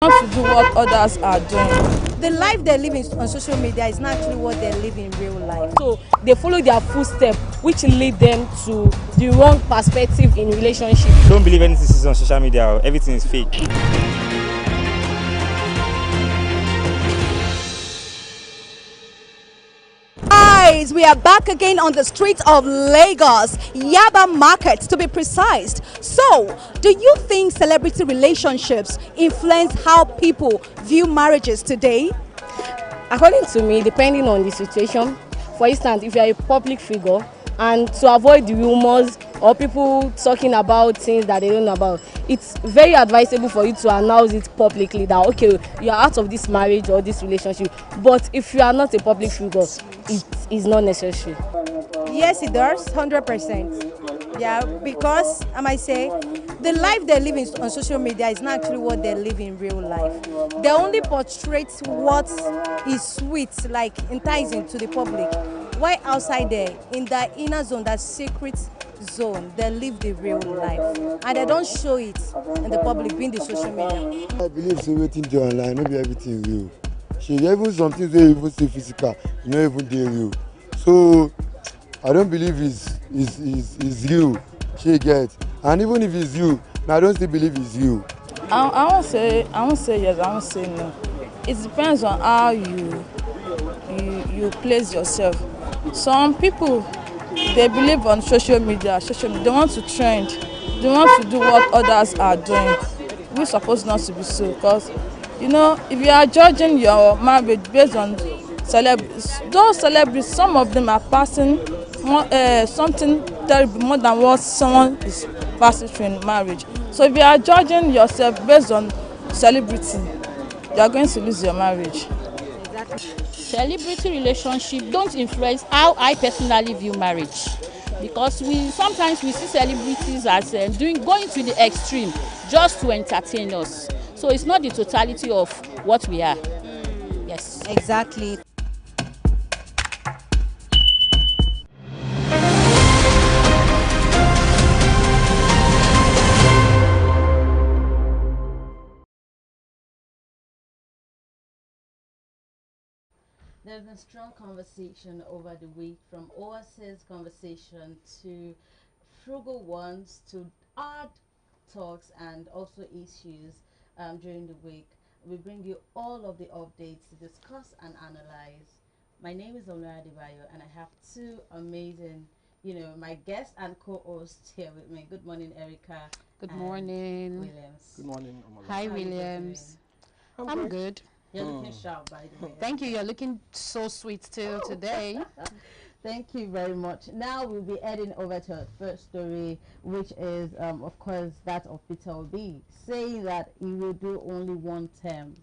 Want to do what others are doing. The life they're living on social media is not actually what they're living in real life. So they follow their footsteps, which lead them to the wrong perspective in relationship. Don't believe anything you see on social media. Everything is fake. Guys, we are back again on the streets of Lagos, Yaba Market to be precise. So, do you think celebrity relationships influence how people view marriages today? According to me, depending on the situation, for instance, if you are a public figure and to avoid the rumors or people talking about things that they don't know about, it's very advisable for you to announce it publicly that okay, you are out of this marriage or this relationship. But if you are not a public figure, it is not necessary. Yes, it does, 100%. Yeah, because I might say the life they're living on social media is not actually what they're living in real life. They only portray what is sweet, like enticing to the public. While outside there, in the inner zone, that secret zone, they live the real life. And they don't show it in the public, being the social media. I believe so everything dey online, not be everything real. Even some things they even say physical, you know, even they real. So I don't believe is real. She get, and even if it's you, I don't still believe it's you. I won't say yes, I won't say no. It depends on how you place yourself. Some people, they believe on social media, they want to trend, they want to do what others are doing. We're supposed not to be so, because you know, if you are judging your marriage based on celebrities, those celebrities, some of them are passing something terrible more than what someone is passing through in marriage. So if you are judging yourself based on celebrity, you are going to lose your marriage. Celebrity relationship don't influence how I personally view marriage, because sometimes we see celebrities as going to the extreme just to entertain us. So it's not the totality of what we are. Yes. Exactly. There's been strong conversation over the week, from overseas conversation to frugal ones to hard talks and also issues during the week. We bring you all of the updates to discuss and analyze. My name is Olera Debayo, and I have two amazing, my guest and co-host here with me. Good morning, Erica. Good morning. Williams. Good morning, Omala. Hi, Williams. I'm good. You're looking sharp, by the way. Thank you. You're looking so sweet still today. Thank you very much. Now we'll be heading over to our first story, which is, of course, that of Peter Obi, saying that he will do only one term.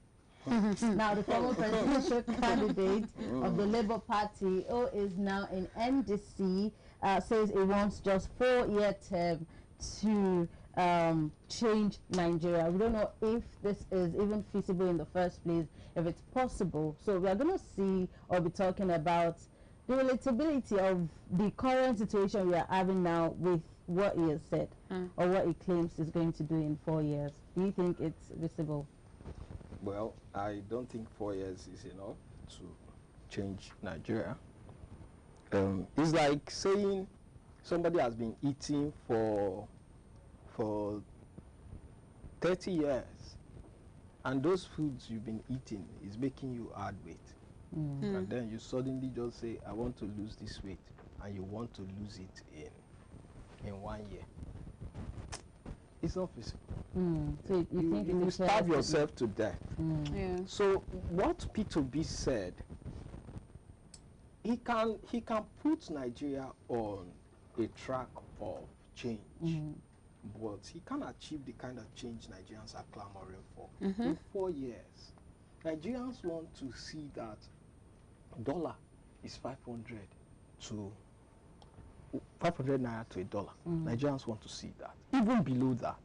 Now, the former presidential candidate of the Labour Party, who is now in NDC, says he wants just 4-year term to change Nigeria. We don't know if this is even feasible in the first place, if it's possible. So we are going to see or be talking about the relatability of the current situation we are having now with what he has said or what he claims he's going to do in 4 years. Do you think it's visible? Well, I don't think 4 years is enough to change Nigeria. It's like saying somebody has been eating for 30 years, and those foods you've been eating is making you add weight. And then you suddenly just say, I want to lose this weight, and you want to lose it in 1 year. It's not feasible. So you think you starve yourself to death. Yeah. So what Peter Obi said, he can put Nigeria on a track of change, but he can't achieve the kind of change Nigerians are clamoring for. In 4 years, Nigerians want to see that dollar is 500 naira to a dollar. Nigerians want to see that. Even below that,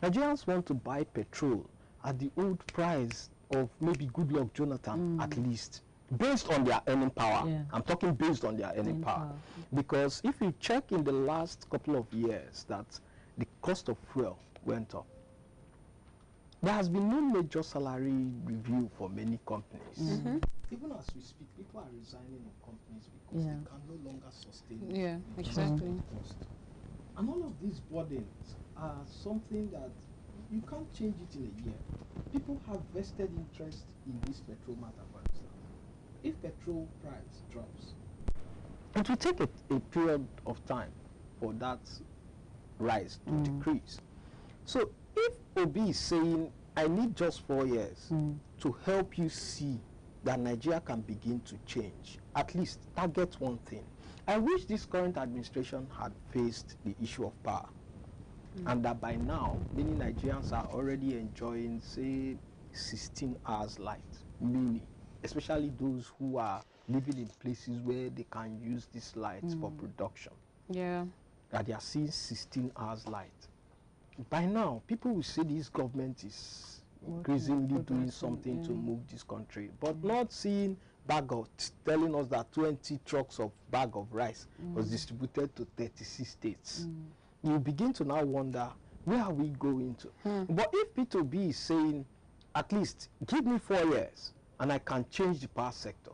Nigerians want to buy petrol at the old price of maybe Goodluck Jonathan at least, based on their earning power. Yeah. I'm talking based on their earning power. Because if you check in the last couple of years that the cost of fuel went up, there has been no major salary review for many companies. Even as we speak, people are resigning in companies because they can no longer sustain. Yeah, exactly. Cost. And all of these burdens are something that you can't change it in a year. People have vested interest in this petrol matter, for instance. If petrol price drops, it will take a period of time for that rise to decrease. So if Obi is saying, I need just 4 years to help you see that Nigeria can begin to change, at least target one thing. I wish this current administration had faced the issue of power, and that by now many Nigerians are already enjoying, say, 16 hours light, many, especially those who are living in places where they can use this light for production. Yeah. That they are seeing 16 hours light. By now, people will say this government is increasingly doing something to move this country, but not seeing bag of, telling us that 20 trucks of bag of rice was distributed to 36 states. You begin to now wonder, where are we going to? But if Peter Obi is saying, at least give me 4 years and I can change the power sector,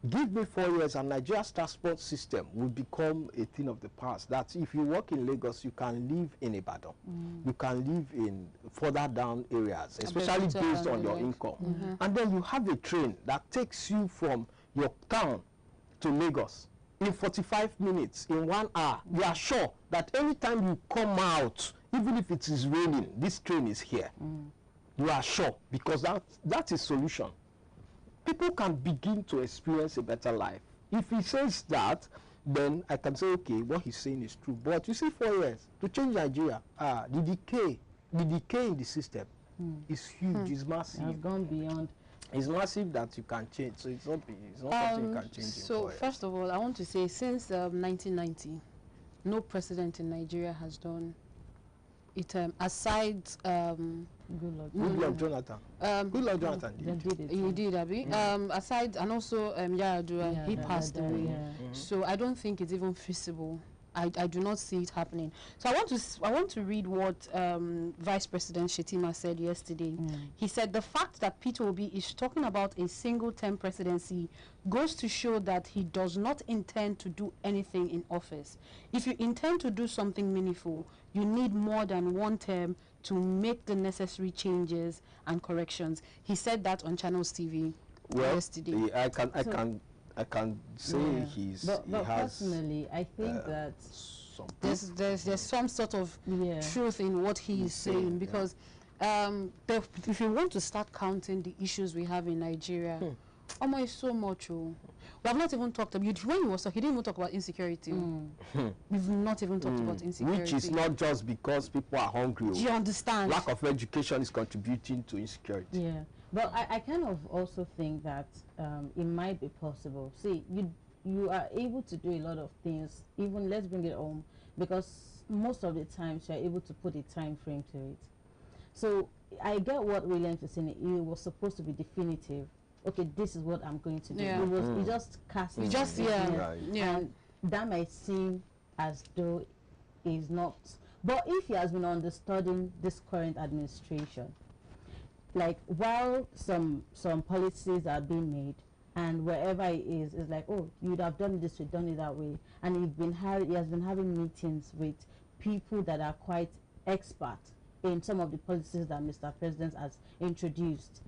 give me 4 years and Nigeria's transport system will become a thing of the past. That if you work in Lagos, you can live in Ibadan. You can live in further down areas, especially based on your income. And then you have a train that takes you from your town to Lagos in 45 minutes, in 1 hour. You are sure that anytime you come out, even if it is raining, this train is here. You are sure, because that is solution. People can begin to experience a better life. If he says that, then I can say, okay, what he's saying is true. But you see, 4 years to change Nigeria, the decay in the system is huge, it's massive. It has gone beyond. It's massive that you can change, so it's not something you can change. So first of all, I want to say, since 1990, no president in Nigeria has done it, aside Goodluck Jonathan. Goodluck Jonathan did it. He did, Abi. Aside, and also Yaradua, he passed away. So I don't think it's even feasible. I do not see it happening. So I want to read what Vice President Shetima said yesterday. He said the fact that Peter Obi is talking about a single-term presidency goes to show that he does not intend to do anything in office. If you intend to do something meaningful, you need more than 1 term to make the necessary changes and corrections. He said that on Channels TV yesterday. I can say he's. But personally, I think that there's some sort of truth in what he is saying, because if you want to start counting the issues we have in Nigeria, almost so much. We have not even talked about, when he was talking, he didn't even talk about insecurity. We've not even talked about insecurity. Which is not just because people are hungry. Do you understand? Lack of education is contributing to insecurity. Yeah. But I kind of also think that it might be possible. See, you are able to do a lot of things, even let's bring it home, because most of the times you are able to put a time frame to it. So I get what Williams is saying. It was supposed to be definitive. Okay, this is what I'm going to do. It just cast. You just and that might seem as though is not. But if he has been understudying this current administration, like while some policies are being made, and wherever he is, it's like, oh, you'd have done this, you've done it that way, and he has been having meetings with people that are quite expert in some of the policies that Mr. President has introduced.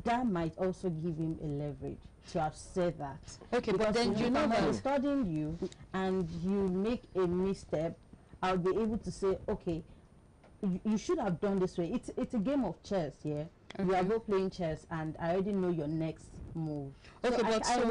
That might also give him a leverage to have said that. Okay, because but then you know that studying you and you make a misstep, I'll be able to say, okay, you should have done this way. It's a game of chess, yeah. Okay. We are both playing chess, and I already know your next move. Okay, so but I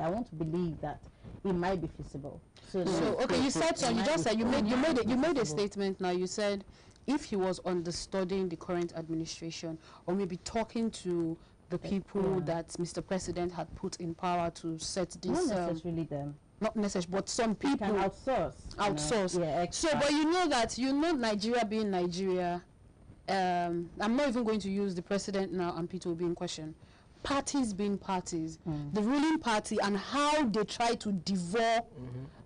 want to believe that it might be feasible. So okay, you said so. You just said you made a statement. Now you said, if he was understudying the current administration, or maybe talking to the people that Mr. President had put in power to set this. Not necessarily them. Not necessarily, but some people. Can outsource. Outsource. Yeah, so, but you know Nigeria being Nigeria. I'm not even going to use the president now and Peter Obi in question. Parties being parties, the ruling party, and how they try to devour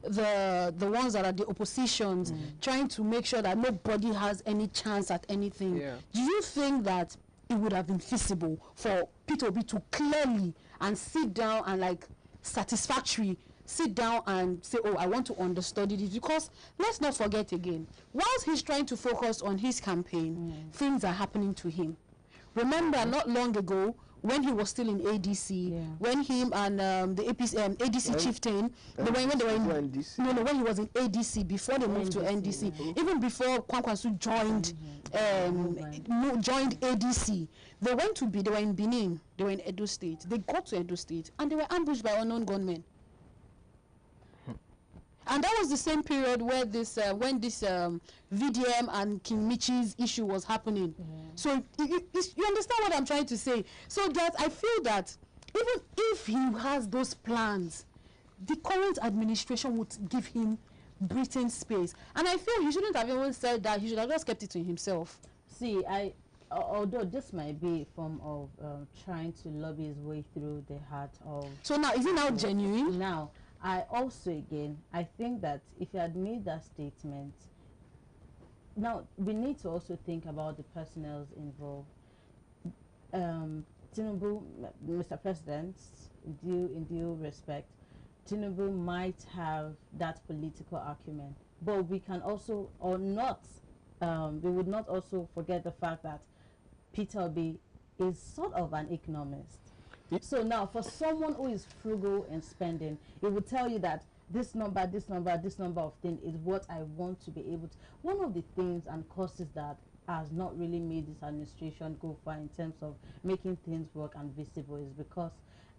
the ones that are the oppositions, trying to make sure that nobody has any chance at anything. Do you think that it would have been feasible for Peter Obi to clearly and sit down and like satisfactory sit down and say, oh, I want to understudy this, because let's not forget again, whilst he's trying to focus on his campaign, things are happening to him. Remember, not long ago, when he was still in ADC, when him and the ADC chieftain, when he was in ADC before they moved to NDC, even before Kwankwasu joined ADC, they were in Benin, they were in Edo State. They got to Edo State and they were ambushed by unknown gunmen. And that was the same period where this when this VDM and King Michi's issue was happening. So you understand what I'm trying to say? So that I feel that even if he has those plans, the current administration would give him breathing space. And I feel he shouldn't have even said that. He should have just kept it to himself. See, although this might be a form of trying to lobby his way through the heart of... So now, is it now genuine? Now, I also, again, I think that if he had made that statement, now we need to also think about the personnel involved. Tinubu, Mr. President, in due respect, Tinubu might have that political acumen, but we can also, or not, we would not also forget the fact that Peter Obi is sort of an economist. So now, for someone who is frugal in spending, it will tell you that this number of things is what I want to be able to. One of the things and causes that has not really made this administration go far in terms of making things work and visible is because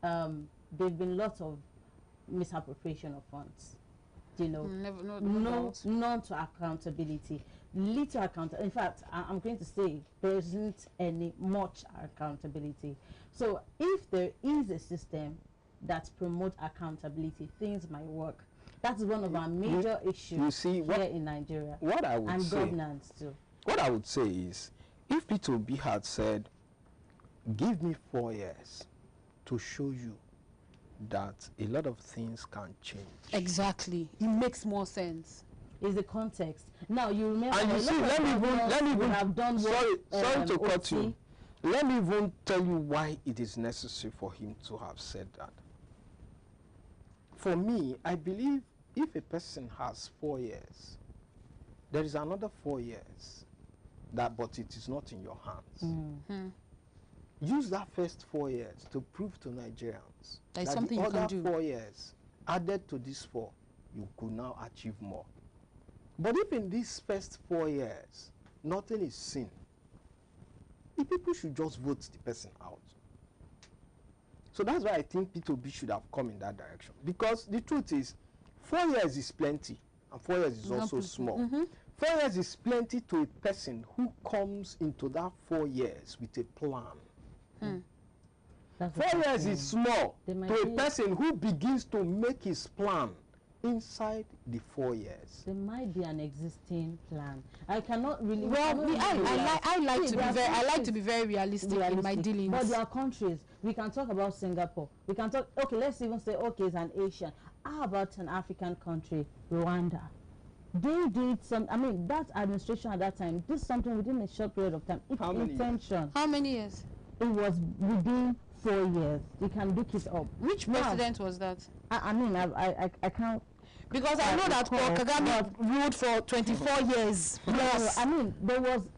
there've been lots of misappropriation of funds. You know, none to accountability, little accountability. In fact, I'm going to say there isn't any much accountability. So if there is a system that promotes accountability, things might work. That's one of our major issues here in Nigeria. What I would say, governance too. What I would say is, if Peter Obi had said, give me 4 years to show you that a lot of things can change. Exactly. It makes more sense. Is the context. Now you remember, and you see, let me even have done sorry to cut you. Let me even tell you why it is necessary for him to have said that. For me, I believe if a person has 4 years, there is another 4 years but it is not in your hands. Use that first 4 years to prove to Nigerians that something the you can other do. 4 years added to this 4, you could now achieve more. But if in these first 4 years nothing is seen, the people should just vote the person out. So that's why I think Peter Obi should have come in that direction. Because the truth is, 4 years is plenty, and 4 years is also small. 4 years is plenty to a person who comes into that 4 years with a plan. 4 years is small to a person who begins to make his plan inside the 4 years. There might be an existing plan. I cannot really. Well, I like to be very realistic in my dealings. But there are countries. We can talk about Singapore. We can talk. Okay, let's even say it's an Asian. How about an African country, Rwanda? They did some. I mean, that administration at that time did something within a short period of time. How many years? How many years? It was within 4 years. You can look it up. Which president was that? I mean, I can't. Because I know that Paul Kagame ruled for 24 years. Yes. I mean,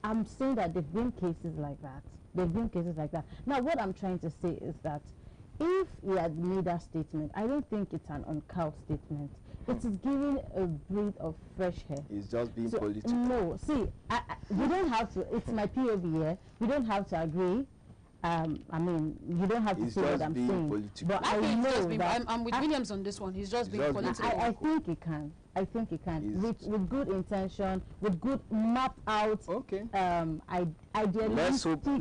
I'm saying that there have been cases like that. Now, what I'm trying to say is that if he had made that statement, I don't think it's an uncouth statement. It is giving a breath of fresh air. It's just being political. No, see, we don't have to. It's my POV here. We don't have to agree. I mean, you don't have to say what I'm saying. Political. But I know that I'm with Williams on this one. He's just being political. I think he can. I think he can. With good intention, with good map out. Okay. Let's hope that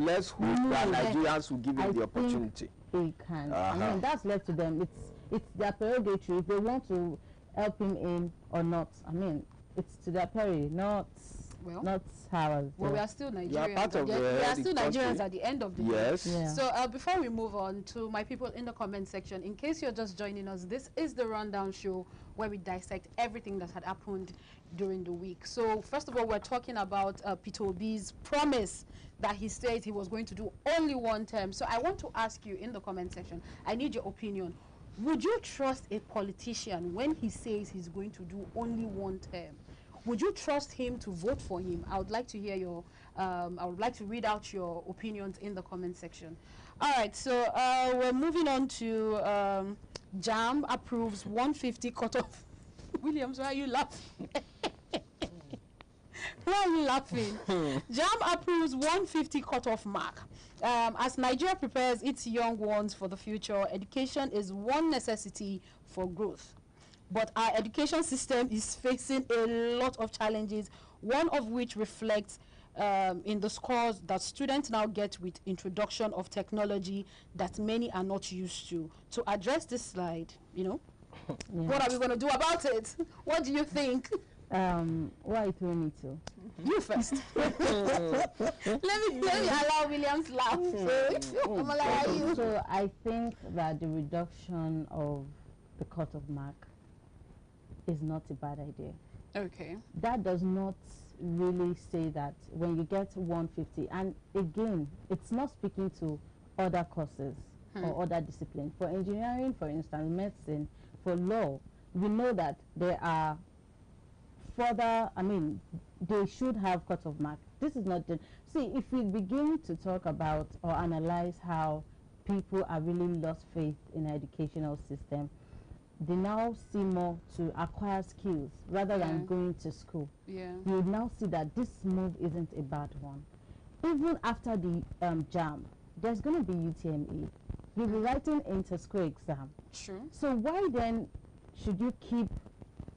Nigerians will give him the opportunity. He can. I mean, that's left to them. It's their prerogative if they want to help him in or not. I mean, it's to their peril, not Well, not ours. well, we are still Nigerians. part of we the are still country. Nigerians at the end of the Yes. day. Yeah. So before we move on to my people in the comment section, in case you're just joining us, this is the Rundown Show where we dissect everything that had happened during the week. So first of all, we're talking about Peter Obi's promise that he said he was going to do only one term. So I want to ask you in the comment section, I need your opinion. Would you trust a politician when he says he's going to do only one term? Would you trust him to vote for him? I would like to hear your, I would like to read out your opinions in the comment section. All right, so we're moving on to JAMB approves 150 cutoff. Williams, why are you laughing? Why are you laughing? JAMB approves 150 cutoff mark. As Nigeria prepares its young ones for the future, education is one necessity for growth. But our education system is facing a lot of challenges, one of which reflects in the scores that students now get with introduction of technology that many are not used to. To address this slide, you know, what are we going to do about it? What do you think? Why do we need to? You first. let me allow Williams laugh. So I think that the reduction of the cutoff mark is not a bad idea. Okay. That does not really say that when you get 150, and again, it's not speaking to other courses or other disciplines. For engineering, for instance, medicine, for law, we know that there are further, I mean, they should have cutoff mark. This is not the, see, if we begin to talk about or analyze how people are really lost faith in the educational system, they now see more to acquire skills rather than going to school. Yeah. You now see that this move isn't a bad one. Even after the JAMB, there's going to be UTME. You'll be writing inter-school exam. Sure. So why then should you keep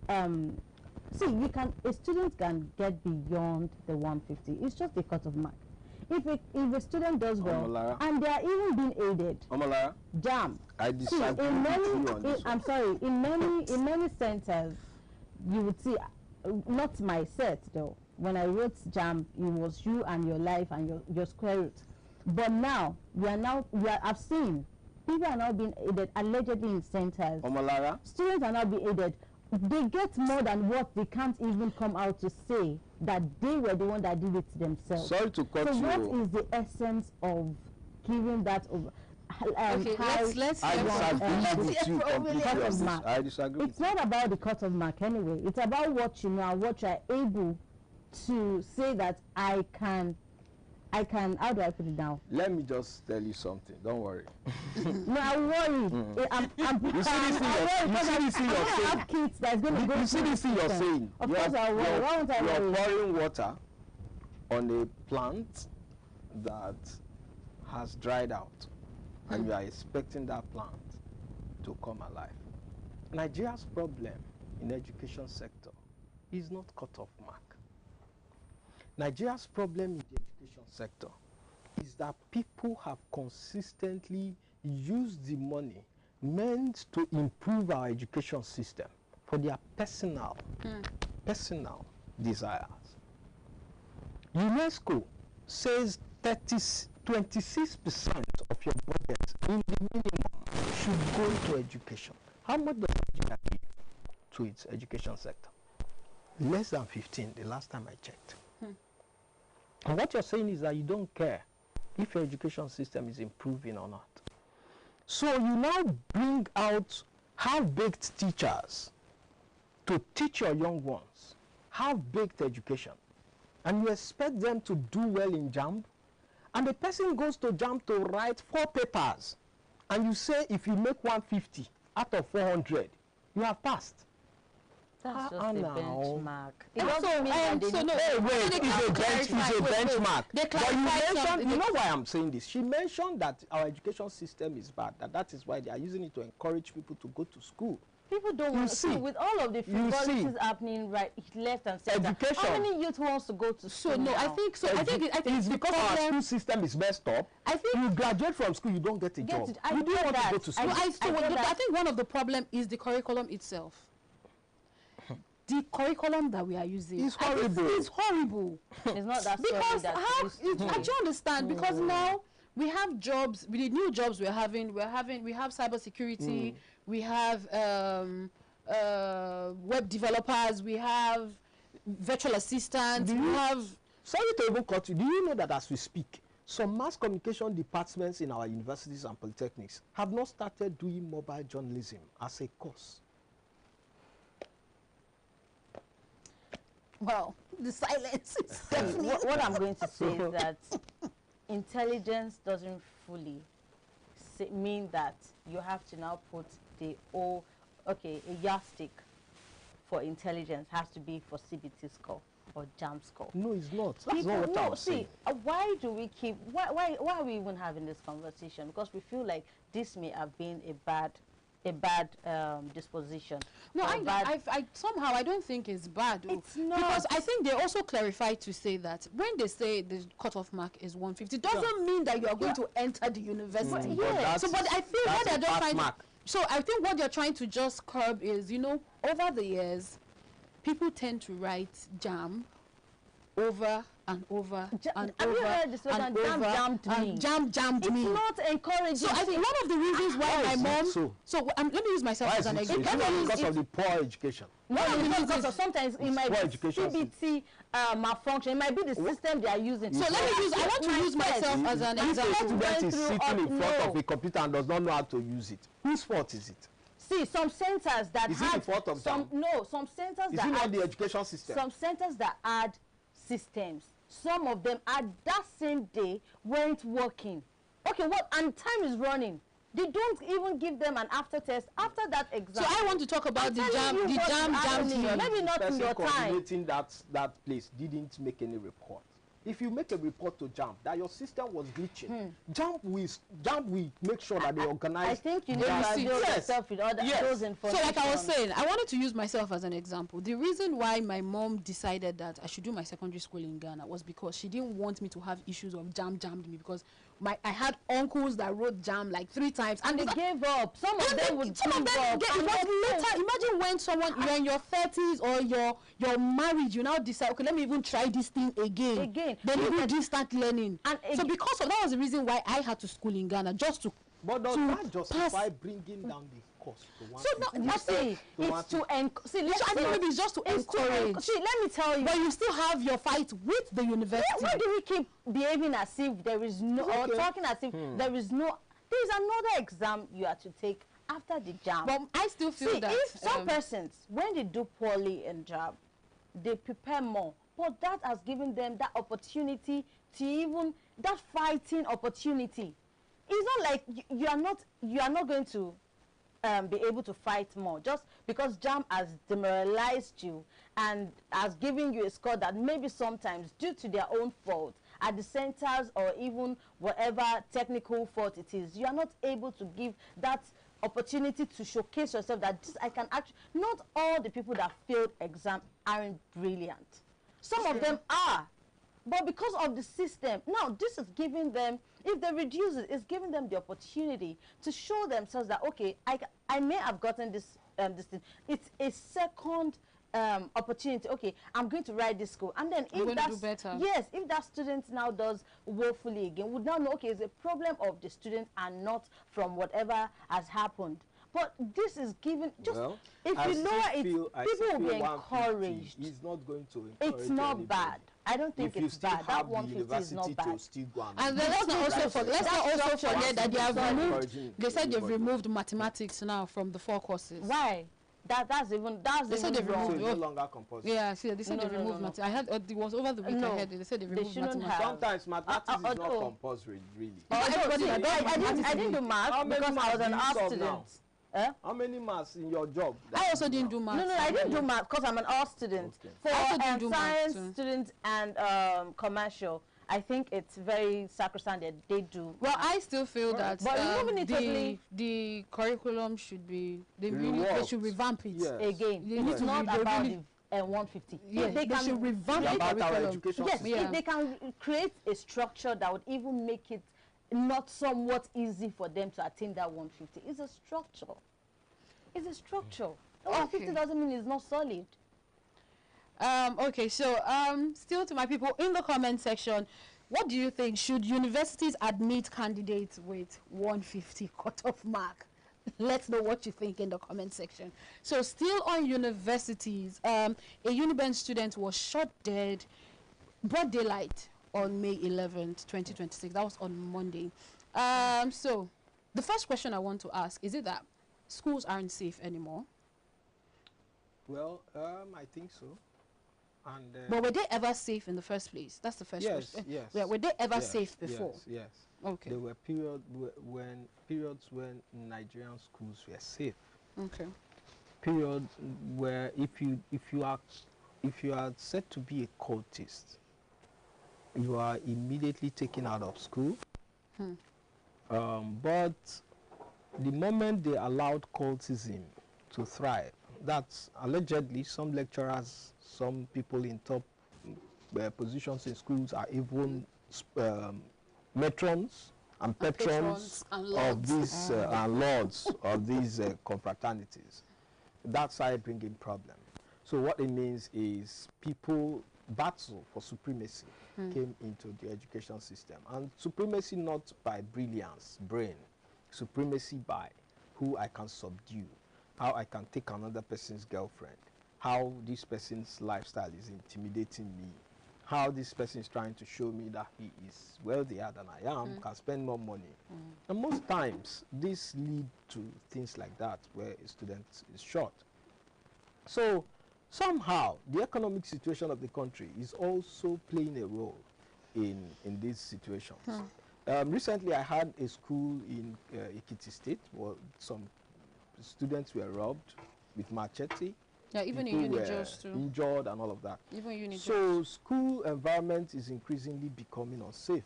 see, you can, a student can get beyond the 150. It's just a cutoff mark. If a student does well, and they are even being aided, JAMB. I disagree with you on this one. I'm sorry. In many centers, you would see, not my set though. When I wrote JAMB, it was you and your life and your square root. But now I've seen people are now being aided allegedly in centers. Students are now being aided. They get more than what they can't even come out to say that they were the one that did it to themselves. Sorry to cut you. So what is the essence of giving that over? Okay, let's I disagree with you completely on this. I disagree. It's not about the cutoff mark anyway. It's about what you know and what you are able to say that I can, how do I put it down? Let me just tell you something. Don't worry. No, I'm worried. You see this thing you're saying? Have kids that's going to go. You see this thing you're saying? Of course I will. Why won't I worry? You're pouring water on a plant that has dried out, and you are expecting that plant to come alive. Nigeria's problem in the education sector is not cutoff mark. Nigeria's problem in the education sector is that people have consistently used the money meant to improve our education system for their personal desires. UNESCO says 26% of your budget in the minimum should go to education. How much does Nigeria give to its education sector? Less than 15 the last time I checked. And what you're saying is that you don't care if your education system is improving or not. So you now bring out half-baked teachers to teach your young ones half-baked education, and you expect them to do well in JAMB, and the person goes to JAMB to write 4 papers, and you say if you make 150 out of 400, you have passed. That's just a benchmark. It So, doesn't mean that they need it's a benchmark. But you know why I'm saying this? She mentioned that our education system is bad, that is why they are using it to encourage people to go to school. People don't want to see, with all of the frivolities happening right, left and center. Education. How many youth wants to go to school? So no, now? I think it's because our school system is messed up. I think you graduate from school, you don't get a job. I you don't want to go to school. I think one of the problem is the curriculum itself. the curriculum that we are using. It's horrible. It's horrible. It's not that because that I do understand, because now we have jobs, with the new jobs we have cybersecurity, we have web developers, we have virtual assistants, we have... Sorry to even cut you. Do you know that as we speak, some mass communication departments in our universities and polytechnics have not started doing mobile journalism as a course? Well, the silence is what I'm going to say is that intelligence doesn't fully mean that you have to now put a yardstick for intelligence has to be for CBT score or JAMB score. No, it's not. That's not what I'm saying. Why do we keep, why are we even having this conversation? Because we feel like this may have been a bad disposition. No, I somehow I don't think it's bad. It's not. Because I think they also clarified to say that when they say the cutoff mark is 150, doesn't mean that you are going to enter the university. Yeah. So, but I feel what they're just trying to, so I think what they're trying to just curb is, you know, over the years, people tend to write JAMB over and over and over and jammed me. It's not encouraging. So I think one of the reasons why my mom. So let me use myself as an example. Because of the poor education. Because sometimes it might be CBT malfunction. It might be the system they are using. So let me use. I want to use myself as an example. If a student is sitting in front of a computer and does not know how to use it, whose fault is it? See, some centers that is it the fault of some centers is that it not the education system? Some centers that add systems. Some of them at that same day weren't working. Okay, what? And time is running. They don't even give them an after test after that exam. So I want to talk about the JAMB team. Maybe not in your time. Coordinating that place didn't make any report. If you make a report to JAMB that your system was glitching, JAMB will make sure that they organize. I think you need to avail yourself with all those information. So like I was saying, I wanted to use myself as an example. The reason why my mom decided that I should do my secondary school in Ghana was because she didn't want me to have issues of jammed me, because I had uncles that wrote JAMB like 3 times and they gave up. Some of them would give up. It was later. Imagine when you're in your 30s or you're married, you now decide, okay, let me even try this thing again. Then you do start learning. And so because of that was the reason why I had to school in Ghana, just to. But does that justify bringing down the cost to 150? So it's to maybe it's just to encourage. See, let me tell you. But you still have your fight with the university. Why do we keep behaving as if there is no, or talking as if there is no? There is another exam you have to take after the JAMB. But I still feel that if some persons, when they do poorly in JAMB, they prepare more. But that has given them that opportunity to even that fighting opportunity. It's not like you are not going to be able to fight more just because JAMB has demoralized you and has given you a score that maybe sometimes due to their own fault at the centers or even whatever technical fault it is, you are not able to give that opportunity to showcase yourself that this I can actually. Not all the people that failed exam aren't brilliant. Some of them are, but because of the system, now this is giving them, if they reduce it, it's giving them the opportunity to show themselves that, okay, I may have gotten this thing. It's a second opportunity. Okay, I'm going to write this score, and then if that's better. Yes, if that student now does woefully again, would now know, okay, it's a problem of the student and not from whatever has happened. But this is given just if you lower it, people will be encouraged. It's not going to encourage. It's not bad. I don't think it's bad. That 150 is not bad. And then let's not also forget that they have removed. They said they've removed mathematics now from the 4 courses. Why? That's even wrong. It's no longer compulsory. Yeah, see, they said they removed mathematics. I heard it was over the week. I heard they said they removed mathematics. Sometimes mathematics is not compulsory, really. I didn't do math because I was an art student. How many maths in your job? I also didn't do math. No, I didn't do math because I'm an art student. Okay. For science students and commercial, I think it's very sacrosanct that they do. Well, I still feel that the curriculum should be, they should revamp it again. It's not about the 150. Yes, they should revamp the curriculum. Yes, if they can create a structure that would even make it not somewhat easy for them to attain that 150. It's a structure. It's a structure. 150 doesn't mean it's not solid. Okay, so still to my people in the comment section, what do you think? Should universities admit candidates with 150 cutoff mark? Let's know what you think in the comment section. So still on universities, a Uniben student was shot dead broad daylight on May 11th, 2026. That was on Monday. So the first question I want to ask, is it that schools aren't safe anymore? Well, I think so. And but were they ever safe in the first place? That's the first question. Yes. Were they ever safe before? Yes. Okay. There were periods when Nigerian schools were safe. Okay. Period where if you are said to be a cultist, you are immediately taken out of school. But the moment they allowed cultism to thrive, that's allegedly some lecturers, some people in top positions in schools are even matrons and patrons of these and lords of these confraternities. That's how it brings in problem. So what it means is people battle for supremacy came into the education system, and supremacy not by brilliance, brain, supremacy by who I can subdue, how I can take another person's girlfriend, how this person's lifestyle is intimidating me, how this person is trying to show me that he is wealthier than I am, can spend more money. And most times, this lead to things like that, where a student is shot. So, somehow, the economic situation of the country is also playing a role in these situations. Recently, I had a school in Ekiti State where some students were robbed with machete. Yeah, even people in Unijos too. Injured and all of that. Even Unijos. So school environment is increasingly becoming unsafe.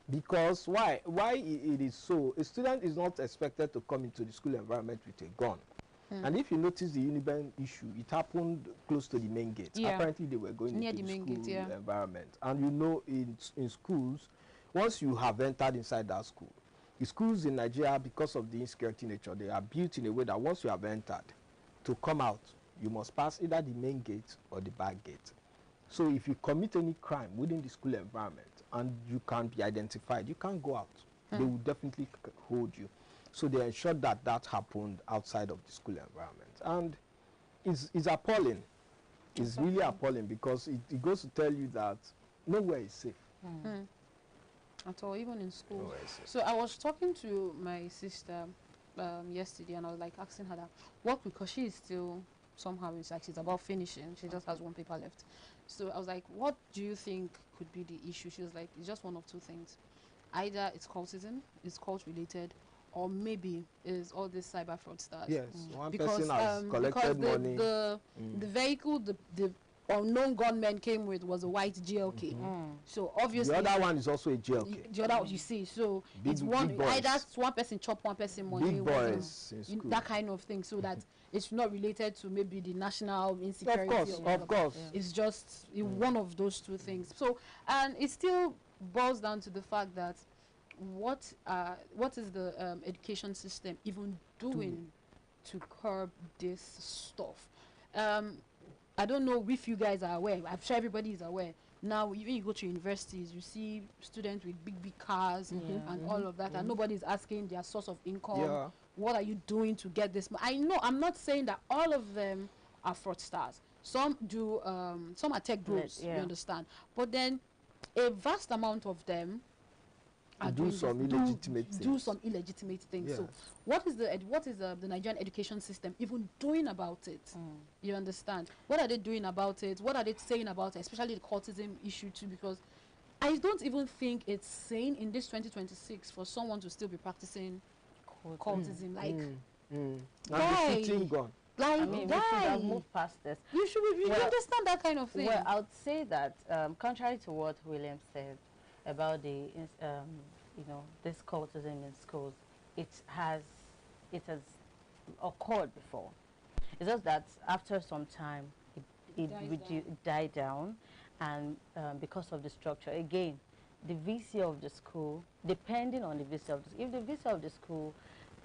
Because why? Why it is so? A student is not expected to come into the school environment with a gun. And if you notice the Uniben issue, it happened close to the main gate. Yeah. Apparently they were going near into the main school gate, environment. And you know, in schools, once you have entered inside that school, the schools in Nigeria, because of the insecurity nature, they are built in a way that once you have entered, to come out, you must pass either the main gate or the back gate. So if you commit any crime within the school environment and you can't be identified, you can't go out. They will definitely hold you. So they ensured that that happened outside of the school environment. And it's appalling. It's really appalling because it goes to tell you that nowhere is safe. At all, even in school. Nowhere is safe. So I was talking to my sister yesterday, and I was like asking her that what, because she is still somehow inside, she's about finishing, she just has one paper left. So I was like, what do you think could be the issue? She was like, it's just one of two things. Either it's cultism, it's cult related, or maybe is all this cyber fraudsters. Yes, one person has collected money. The vehicle the unknown gunmen came with was a white GLK. So obviously the other one is also a GLK. The other, you see, so it's one, either one person chop one person money, big boys in school. That kind of thing, so that it's not related to maybe the national insecurity. Of course. It's just one of those two things. So, and it still boils down to the fact that what is the education system even doing to curb this stuff? I don't know if you guys are aware. I'm sure everybody is aware. Now, when you go to universities, you see students with big cars and all of that, and nobody's asking their source of income. What are you doing to get this? I know, I'm not saying that all of them are fraudsters. Some do, some are tech bros, you understand. But then, a vast amount of them do some illegitimate things. So what is the Nigerian education system even doing about it? You understand? What are they doing about it? What are they saying about it, especially the cultism issue too? Because I don't even think it's sane in this 2026 for someone to still be practicing cultism. Like, and shooting gun. Like, I mean, we should have moved past this. You understand that kind of thing. Well, I would say that contrary to what William said about the this cultism in schools, it has occurred before. It's just that after some time it died down, and because of the structure, again, the VC of the school, depending on the VC of the, if the VC of the school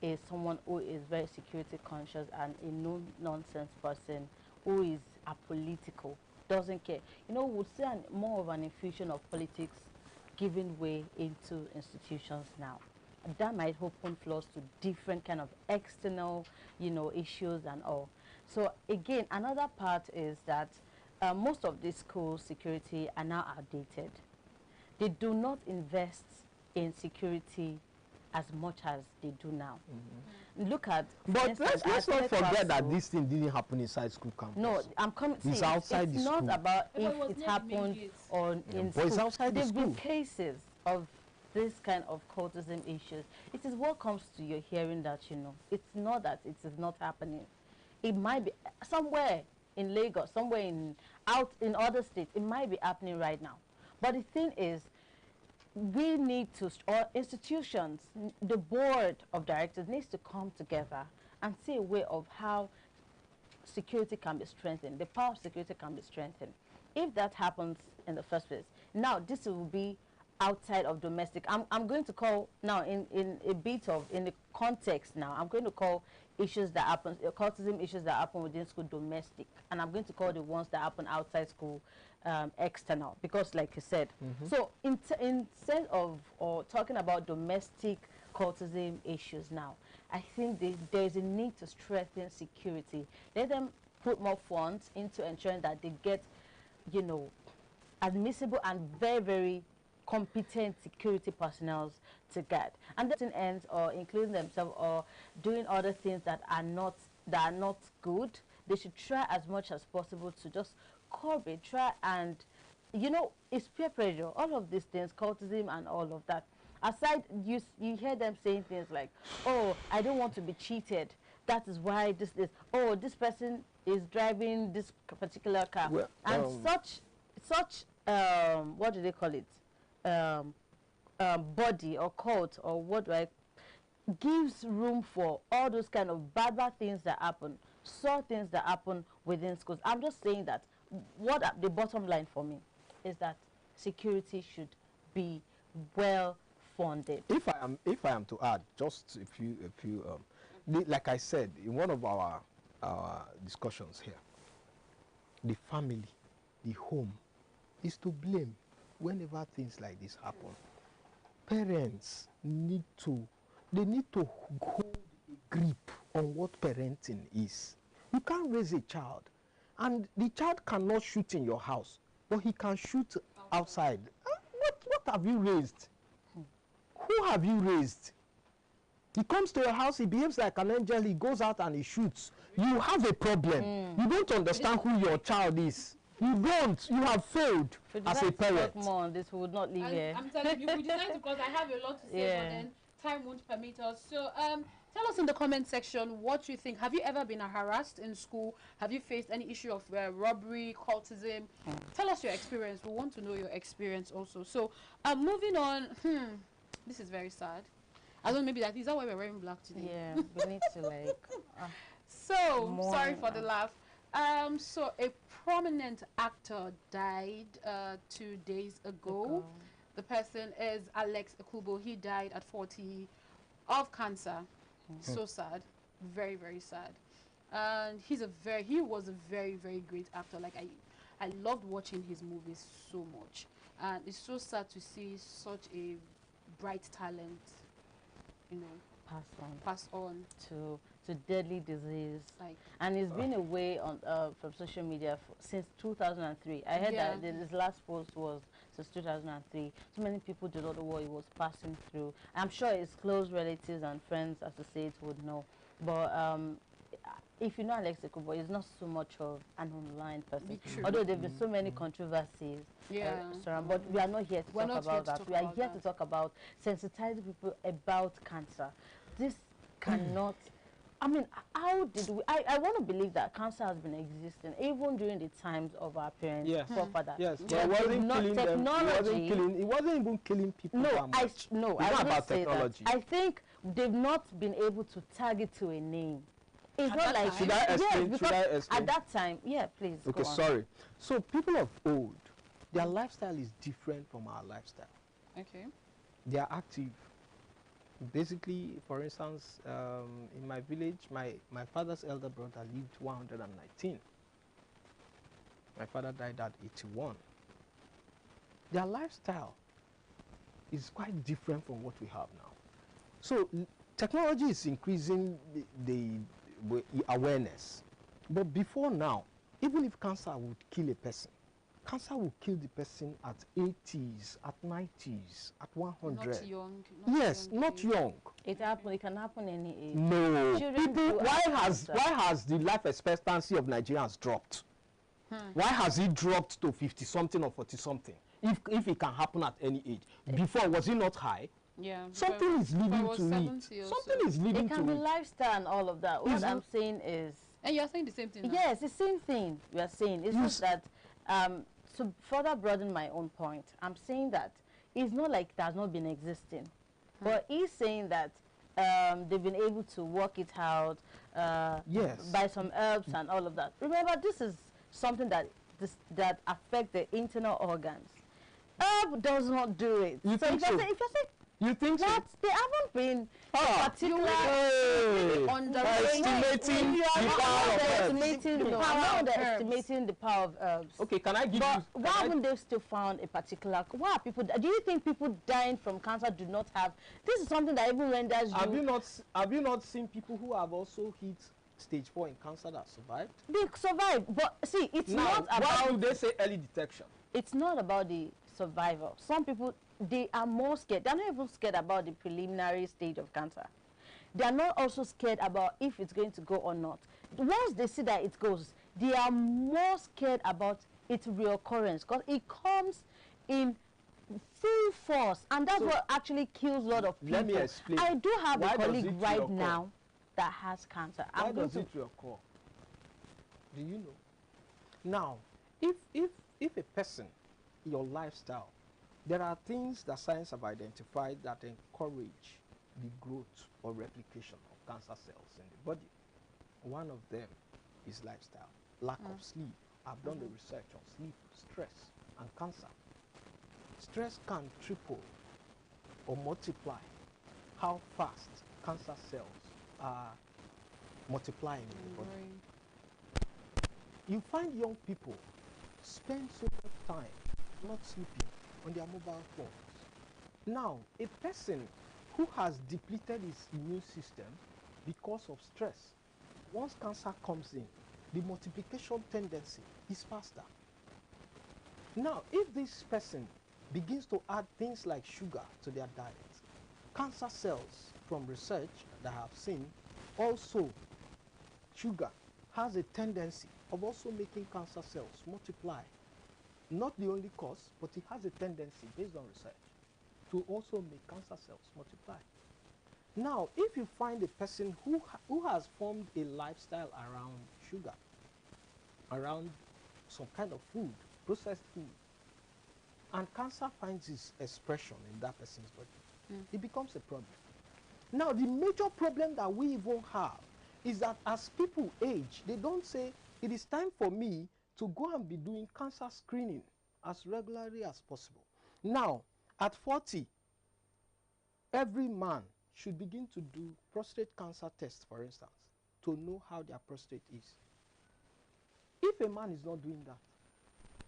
is someone who is very security conscious and a no-nonsense person who is apolitical, doesn't care. You know, we'll see more of an infusion of politics giving way into institutions now. That might open floors to different kind of external, you know, issues and all. So again, another part is that most of these school security are now outdated. They do not invest in security as much as they do now. Look at, but let's not forget that this thing didn't happen inside school campus. No, I'm coming. It's outside the school. It's not about if it happened or in school. It's outside the school. There have been cases of this kind of cultism issues. It is what comes to your hearing that, you know, it's not that it is not happening. It might be somewhere in Lagos, somewhere out in other states. It might be happening right now. But the thing is, we need to, or institutions, the board of directors needs to come together and see a way of how security can be strengthened, the power of security can be strengthened. If that happens in the first place, now this will be outside of domestic. I'm going to call now in a bit of, in the context now, I'm going to call issues that happen, cultism issues that happen within school domestic, and I'm going to call the ones that happen outside school external, because like you said, so instead of talking about domestic cultism issues now, I think there's a need to strengthen security. Let them put more funds into ensuring that they get, you know, admissible and very, very competent security personnel to get, and that ends or including themselves or doing other things that are not good. They should try as much as possible to just curb it, try and, you know, it's peer pressure, all of these things, cultism and all of that. Aside, you hear them saying things like, oh, I don't want to be cheated, that is why this is, oh, this person is driving this particular car, well, and such what do they call it, body or cult or what do I, gives room for all those kind of bad things that happen, things that happen within schools. I'm just saying that the bottom line for me is that security should be well funded. If I am to add just a few like I said in one of our discussions here, the family, the home is to blame whenever things like this happen. Parents need to hold a grip on what parenting is. You can't raise a child, and the child cannot shoot in your house, but he can shoot outside. What have you raised? Who have you raised? He comes to your house, he behaves like an angel, he goes out and he shoots. You have a problem. You don't understand who your child is. You don't. You have failed as a parent. More on this, we would not leave here. I'm telling you, we decided because I have a lot to say, but then time won't permit us. So tell us in the comment section what you think. Have you ever been harassed in school? Have you faced any issue of robbery, cultism? Tell us your experience. We want to know your experience also. So moving on, this is very sad. I don't know, maybe is that why we're wearing black today? Yeah, we need to like... so, sorry for the laugh. So a prominent actor died 2 days ago. The person is Alexx Ekubo. He died at 40 of cancer. So sad, very, very sad. And he was a very, very great actor. Like I loved watching his movies so much. And it's so sad to see such a bright talent, you know, pass on to deadly disease. And it's been away on from social media since 2003. I heard that his last post was since 2003. So many people do not know what he was passing through. I'm sure his close relatives and friends, associates would know. But if you know Alexx Ekubo, he's not so much of an online person. Although there have been so many controversies surrounding, but we are not here to talk about that. We are here to talk about sensitizing people about cancer. This cannot... I mean, how did we... I want to believe that cancer has been existing even during the times of our parents, forefathers. Yes, but it wasn't killing them. It wasn't even killing people. No, I not about technology. I think they've not been able to tag it to a name. It's at not like... Should I explain? Yes, Should I explain? at that time, please, okay, go on. sorry. So people of old, their lifestyle is different from our lifestyle. Okay. They are active. Basically, for instance, in my village, my father's elder brother lived 119. My father died at 81. Their lifestyle is quite different from what we have now. So technology is increasing the awareness. But before now, even if cancer would kill a person, cancer will kill the person at 80s, at 90s, at 100. Not young. Yes, not young. It can happen any age. No. Children People, do why have has the life expectancy of Nigerians dropped? Why has it dropped to 50-something or 40-something? If it can happen at any age. Before, was it not high? Yeah. Something is leading to it. Something is leading to it. It can be lifestyle and all of that. What I'm saying is... And you're saying the same thing now? Yes, the same thing we are saying. It's just that, to further broaden my own point, I'm saying that it's not like it has not been existing. But he's saying that they've been able to work it out, by some herbs and all of that. Remember, this is something that affects the internal organs. Herb does not do it. You think so? If you're saying, you think so? They haven't been particular underestimating the power of herbs. Okay, can I give but you... why haven't they still found a particular... Why are people... Do you think people dying from cancer do not have... This is something that even renders you... Have you not seen people who have also hit stage 4 in cancer that survived? They survived, but see, it's not about... Why do they say early detection? It's not about the survival. Some people, they are more scared. They're not even scared about the preliminary stage of cancer. They are not also scared about if it's going to go or not. Once they see that it goes, they are more scared about its reoccurrence because it comes in full force, and that's what actually kills a lot of people. Let me explain. I do have a colleague right now that has cancer. Why does it reoccur? Do you know? Now, if a person, your lifestyle, there are things that science have identified that encourage the growth or replication of cancer cells in the body. One of them is lifestyle, lack of sleep. I've done the research on sleep, stress, and cancer. Stress can triple or multiply how fast cancer cells are multiplying in the body. You find young people spend so much time not sleeping on their mobile phones. Now, a person who has depleted his immune system because of stress, once cancer comes in, the multiplication tendency is faster. Now, if this person begins to add things like sugar to their diet, cancer cells, from research that I have seen, also sugar has a tendency of also making cancer cells multiply. Not the only cause, but it has a tendency, based on research, to also make cancer cells multiply. Now, if you find a person who has formed a lifestyle around sugar, around some kind of food, processed food, and cancer finds its expression in that person's body, it becomes a problem. Now, the major problem that we even have is that as people age, they don't say, it is time for me to go and be doing cancer screening as regularly as possible. Now, at 40, every man should begin to do prostate cancer tests, for instance, to know how their prostate is. If a man is not doing that,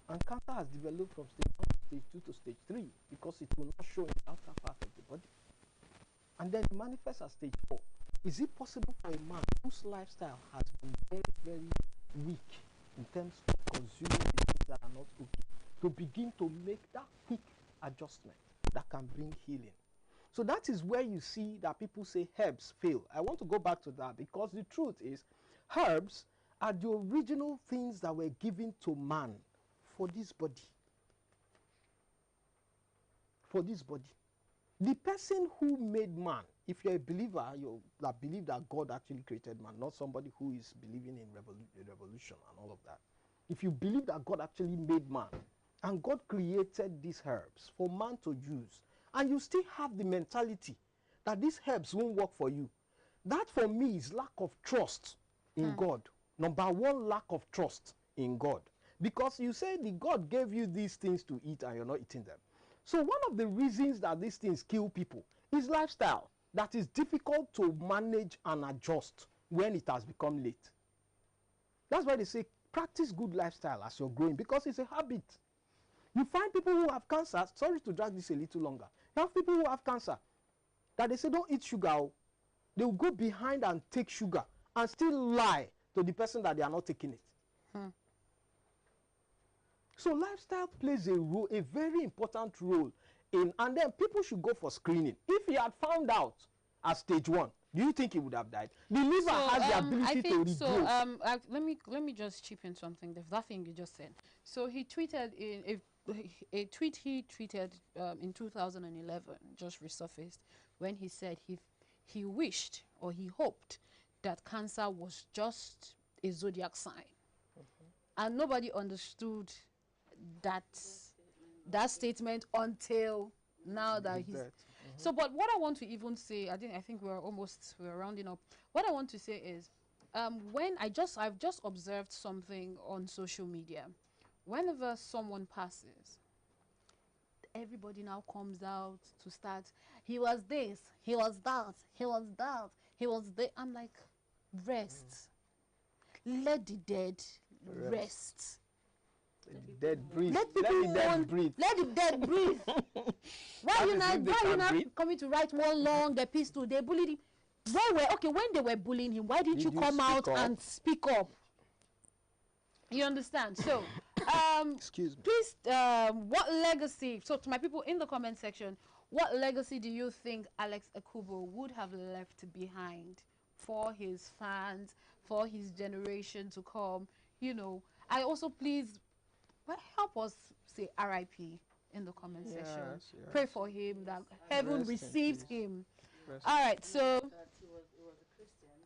and cancer has developed from stage 1 to stage 2 to stage 3, because it will not show in the outer part of the body, and then it manifests as stage 4, is it possible for a man whose lifestyle has been very, very weak in terms of consuming the things that are not okay, to begin to make that quick adjustment that can bring healing? So that is where you see that people say herbs fail. I want to go back to that because the truth is herbs are the original things that were given to man for this body. For this body. The person who made man, if you're a believer, you that believe that God actually created man, not somebody who is believing in revolution and all of that. If you believe that God actually made man, and God created these herbs for man to use, and you still have the mentality that these herbs won't work for you, that for me is lack of trust in God. Number one, lack of trust in God. Because you say the God gave you these things to eat and you're not eating them. So one of the reasons that these things kill people is lifestyle that is difficult to manage and adjust when it has become late. That's why they say practice good lifestyle as you're growing because it's a habit. You find people who have cancer, sorry to drag this a little longer, you have people who have cancer that they say don't eat sugar. They will go behind and take sugar and still lie to the person that they are not taking it. So lifestyle plays a role, a very important role in, and then people should go for screening. If he had found out at stage 1, do you think he would have died? The liver has the ability to regrow. So let me just chip in something. That thing you just said. So he tweeted in a tweet he tweeted in 2011 just resurfaced when he said he wished or he hoped that cancer was just a zodiac sign, and nobody understood that statement until now that he's so. But what I want to even say, I think we're rounding up. What I want to say is I've just observed something on social media. Whenever someone passes, everybody now comes out to start, he was this, he was that, he was that, he was there. I'm like, rest. Let the dead rest. Let the dead breathe. Let the dead breathe. Let the dead breathe. Why you not coming to write one long epistle? They bullied him. When they were bullying him, why didn't you come out and speak up? You understand? So, excuse me. Please, what legacy? So, to my people in the comment section, what legacy do you think Alexx Ekubo would have left behind for his fans, for his generation to come? You know, I also please help us say R.I.P. in the comment section. Yes. Pray for him that heaven receives him. Rest. All right, so.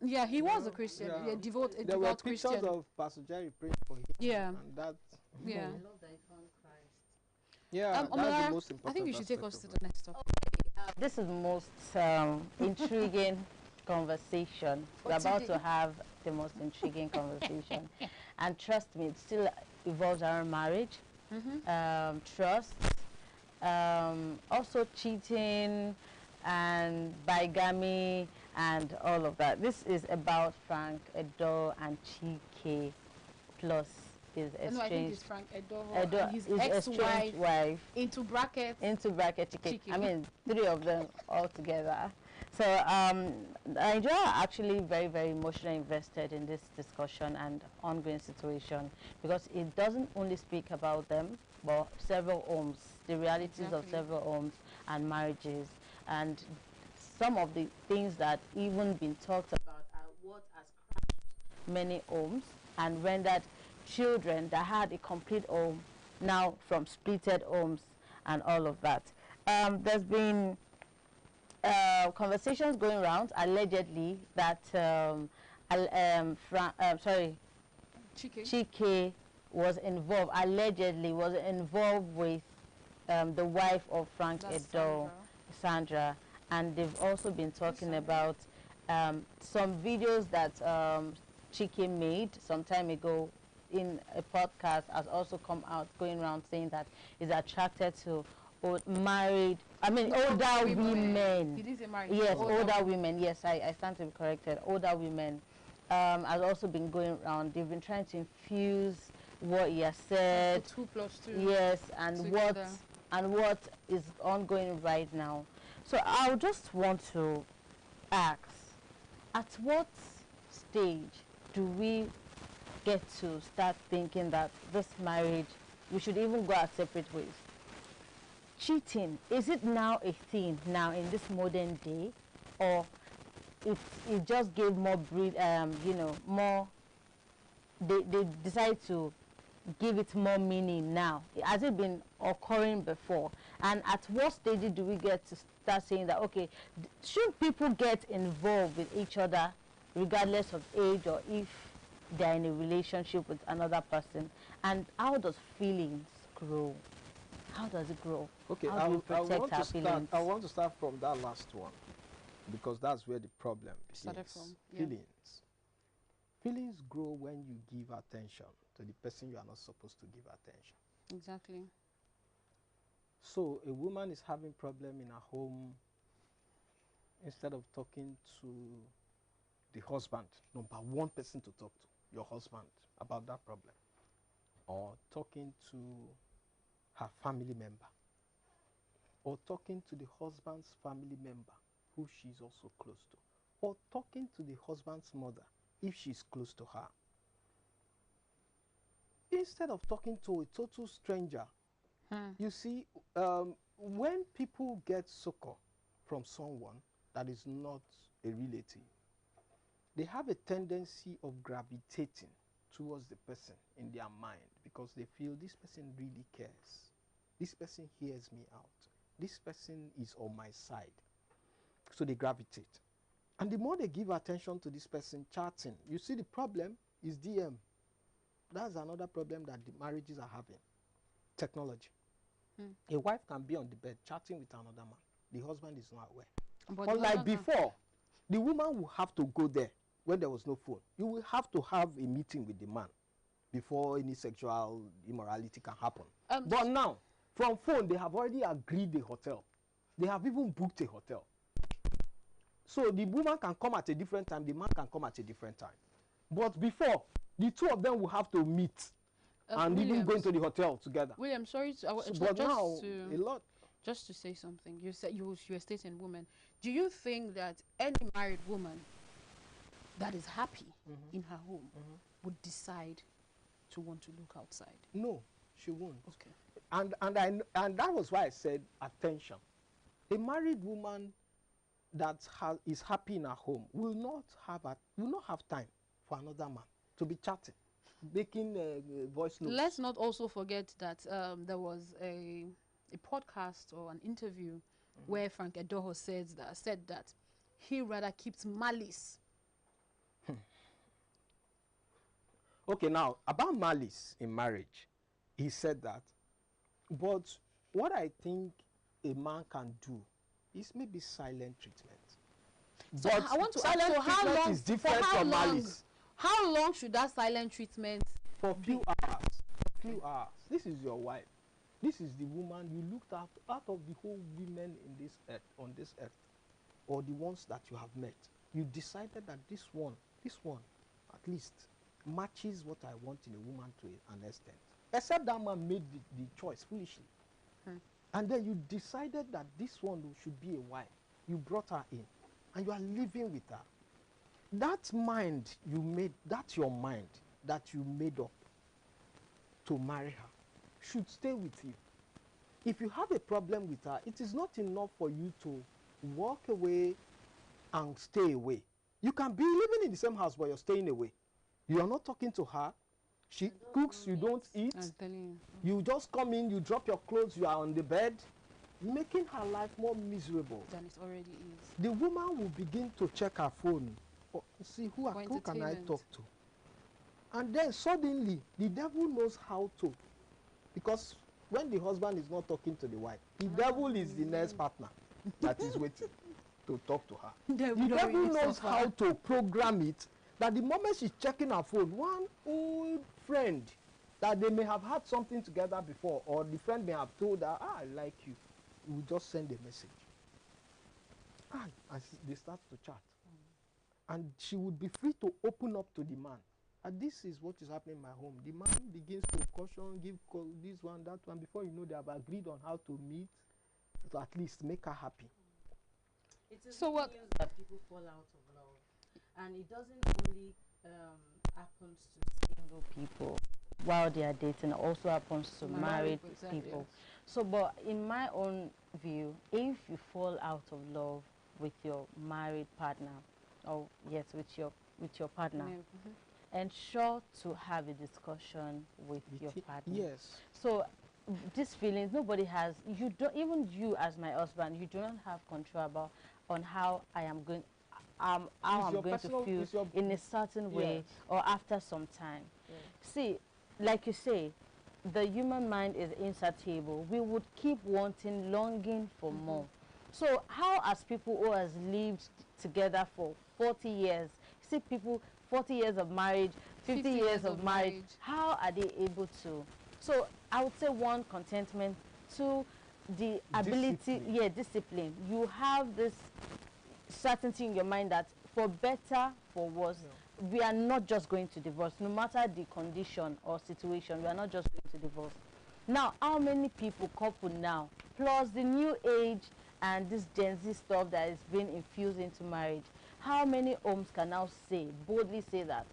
Yeah, he was a Christian. Yeah, devout Christian. There were pictures of Pastor Jerry praying for him. Yeah. And that. Yeah. I love that he found Christ. Yeah, that's the most important. I think you should take us to the next topic. This is the most intriguing conversation. We're about to have the most intriguing conversation. And trust me, it still evolves around marriage, trust, also cheating and bigamy and all of that. This is about Frank Edoho and Chike plus his estranged. No, I think it's Frank Edoho and his ex-wife. Into bracket Chike. I mean, 3 of them all together. So Nigeria are actually very, very emotionally invested in this discussion and ongoing situation because it doesn't only speak about them, but several homes, the realities of several homes and marriages, and some of the things that even been talked about are what has crashed many homes and rendered children that had a complete home now from splitted homes and all of that. There's been conversations going around allegedly that Chike was involved, allegedly was involved with the wife of Frank Edoho, Sandra, and they've also been talking about some videos that Chike made some time ago in a podcast has also come out going around saying that he's attracted to older women. He didn't say married. Yes, older women. Yes, I stand to be corrected. Older women has also been going around. They've been trying to infuse what he has said. 2 + 2. Yes, and what is ongoing right now. So I just want to ask, at what stage do we get to start thinking that this marriage, we should even go our separate ways? Cheating, is it now a thing now in this modern day, or it just gave more more, they decide to give it more meaning now? Has it been occurring before? And at what stage do we get to start saying that, okay, should people get involved with each other regardless of age or if they're in a relationship with another person? And how does feelings grow? How does it grow? Okay, how do we protect our feelings? I want to start from that last one because that's where the problem started is. from. Yeah. Feelings. Feelings grow when you give attention to the person you are not supposed to give attention. Exactly. So a woman is having problem in her home. Instead of talking to the husband, number 1 person to talk to your husband about that problem, or talking to her family member, or talking to the husband's family member who she's also close to, or talking to the husband's mother if she's close to her, instead of talking to a total stranger. You see, when people get succor from someone that is not a relative, they have a tendency of gravitating towards the person in their mind because they feel this person really cares. This person hears me out. This person is on my side. So they gravitate. And the more they give attention to this person chatting, you see the problem is DM. That's another problem that the marriages are having. Technology. A wife can be on the bed chatting with another man. The husband is not aware. But unlike before, the woman will have to go there when there was no phone. You will have to have a meeting with the man before any sexual immorality can happen. But now, from phone, they have already agreed a hotel. They have even booked a hotel. So the woman can come at a different time, the man can come at a different time. But before, the two of them will have to meet and even go into the hotel together. William, sorry, just to say something. You said you were stating woman. Do you think that any married woman that is happy in her home would decide to want to look outside? No, she won't. Okay. And that was why I said attention. A married woman that is happy in her home will not have time for another man to be chatting, making voice notes. Let's not also forget that there was a podcast or an interview where Frank Edoho said that he rather keeps malice. Okay, now about malice in marriage, he said that. But what I think a man can do is maybe silent treatment. So but I want to silent ask, how long is different from malice. How long should that silent treatment for a few hours? Few hours. This is your wife. This is the woman you looked at out of the whole women in this earth, on this earth, or the ones that you have met. You decided that this one at least matches what I want in a woman to an extent. Except that man made the choice foolishly. And then you decided that this one should be a wife. You brought her in and you are living with her. That mind you made, that's your mind that you made up to marry her, should stay with you. If you have a problem with her, it is not enough for you to walk away and stay away. You can be living in the same house but you're staying away. You are not talking to her. She cooks, you don't eat. I'm telling you. You just come in, you drop your clothes, you are on the bed, making her life more miserable than it already is. The woman will begin to check her phone, see who can I talk to. And then suddenly, the devil knows how to. Because when the husband is not talking to the wife, the devil is the next partner that is waiting to talk to her. The devil knows how to program it, that the moment she's checking her phone, one old friend that they may have had something together before, or the friend may have told her, I like you, will just send a message. And they start to chat. And she would be free to open up to the man. And this is what is happening in my home. The man begins to caution, give this one, that one. Before you know, they have agreed on how to meet, to at least make her happy. It is so what that people fall out of love. And it doesn't only happen to single people while they are dating, it also happens to married people. So, but in my own view, if you fall out of love with your married partner, or yes, with your partner, ensure to have a discussion with your partner. Yes. So these feelings, nobody has. You don't, even you as my husband, you do not have control about on how I am going. How I'm going to feel in a certain way or after some time. See, like you say, the human mind is insatiable. We would keep wanting, longing for more. So how, as people who has lived together for 40 years, see people 40 years of marriage, 50 years of marriage, how are they able to? So I would say one, contentment, two, the ability, discipline. You have this certainty in your mind that for better, for worse, we are not just going to divorce, no matter the condition or situation. We are not just going to divorce. Now, how many people, couple now, plus the new age and this Gen Z stuff that is being infused into marriage, how many homes can now boldly say that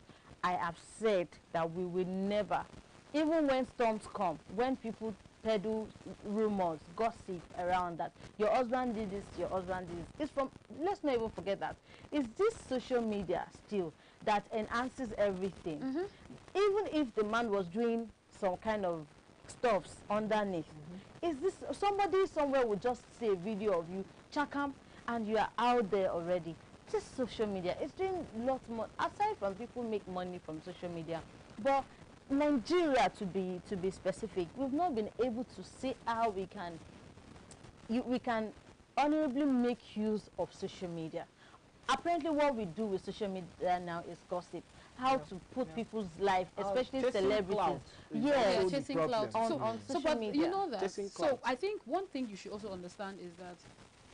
I have said that we will never, even when storms come, when people peddle rumors, gossip around that your husband did this, your husband did this. It's from, let's not even forget that. It's this social media still that enhances everything. Even if the man was doing some kind of stuffs underneath, is this somebody somewhere would just see a video of you, chakam, and you are out there already. Just social media, it's doing lots more. Aside from people make money from social media, but Nigeria, to be specific, we've not been able to see how we can honorably make use of social media. Apparently, what we do with social media now is gossip. How to put people's life, especially celebrities. Yes, chasing clouds. On social but media. you know that. So I think one thing you should also understand is that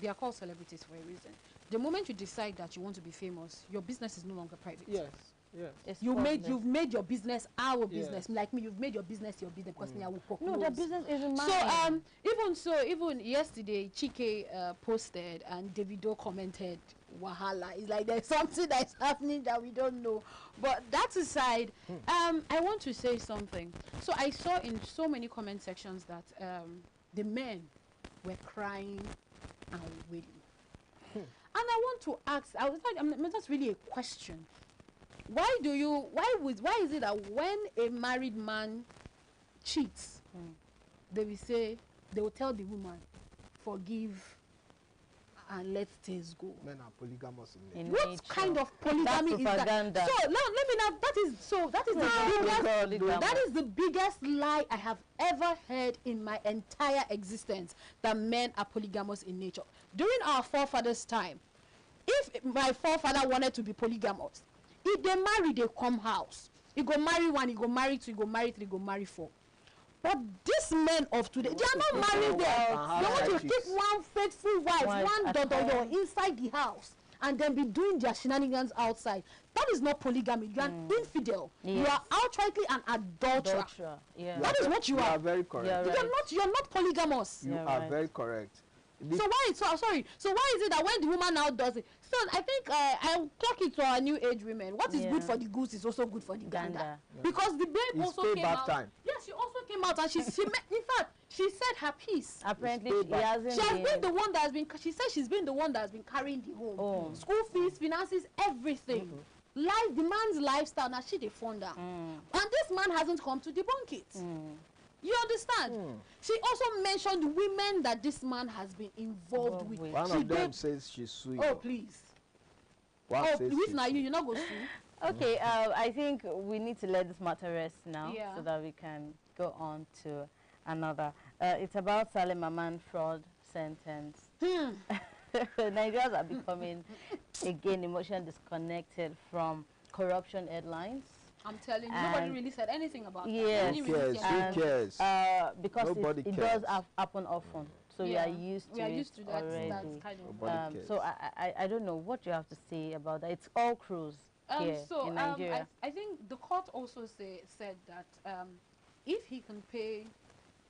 they are called celebrities for a reason. The moment you decide that you want to be famous, your business is no longer private. Yes. Yes. You've made your business our business. Like me, you've made your business your business because me I will no, the business isn't mine. So even yesterday, Chike posted and Davido commented, "Wahala." It's like there's something that's happening that we don't know. But that aside, I want to say something. So I saw in so many comment sections that the men were crying and wailing. And I want to ask, I was like, that's really a question. Why is it that when a married man cheats, they will tell the woman, forgive and let things go? Men are polygamous in What nature. kind of polygamy is that? So now let me now, that is the biggest lie I have ever heard in my entire existence, that men are polygamous in nature. During our forefathers' time, if my forefather wanted to be polygamous, if they marry, they come house. He go marry one, he go marry two, he go marry three, he go marry four. But these men of today, they are not married there. They want to keep one faithful wife, one daughter inside the house, and then be doing their shenanigans outside. That is not polygamy. You are an infidel. Yes. You are outrightly an adulterer. Yeah. That is what you are. You are very correct. You're not polygamous. You are very correct. So why is it that when the woman now does it? So I think I'll clock it to our new age women. What is good for the goose is also good for the gander. Because the babe also came out. Time. Yes, she also came out and she in fact she said her piece. Apparently she has been the one that has been. She said she's been the one that has been carrying the home. School fees, finances, everything. Life, the man's lifestyle. Now she they fund down, and this man hasn't come to debunk it. You understand? She also mentioned women that this man has been involved with. One of them says she's suing. Oh, please. Which now you're not going to sue? Okay, I think we need to let this matter rest now so that we can go on to another. It's about Saleh Mamman fraud sentence. Nigerians are becoming, again, emotionally disconnected from corruption headlines. I'm telling you, nobody really said anything about that. Yes, who cares? Because it does happen often. So we are used to it already. That's kind of so I don't know what you have to say about that. It's all crews here in Nigeria. I think the court also said that if he can pay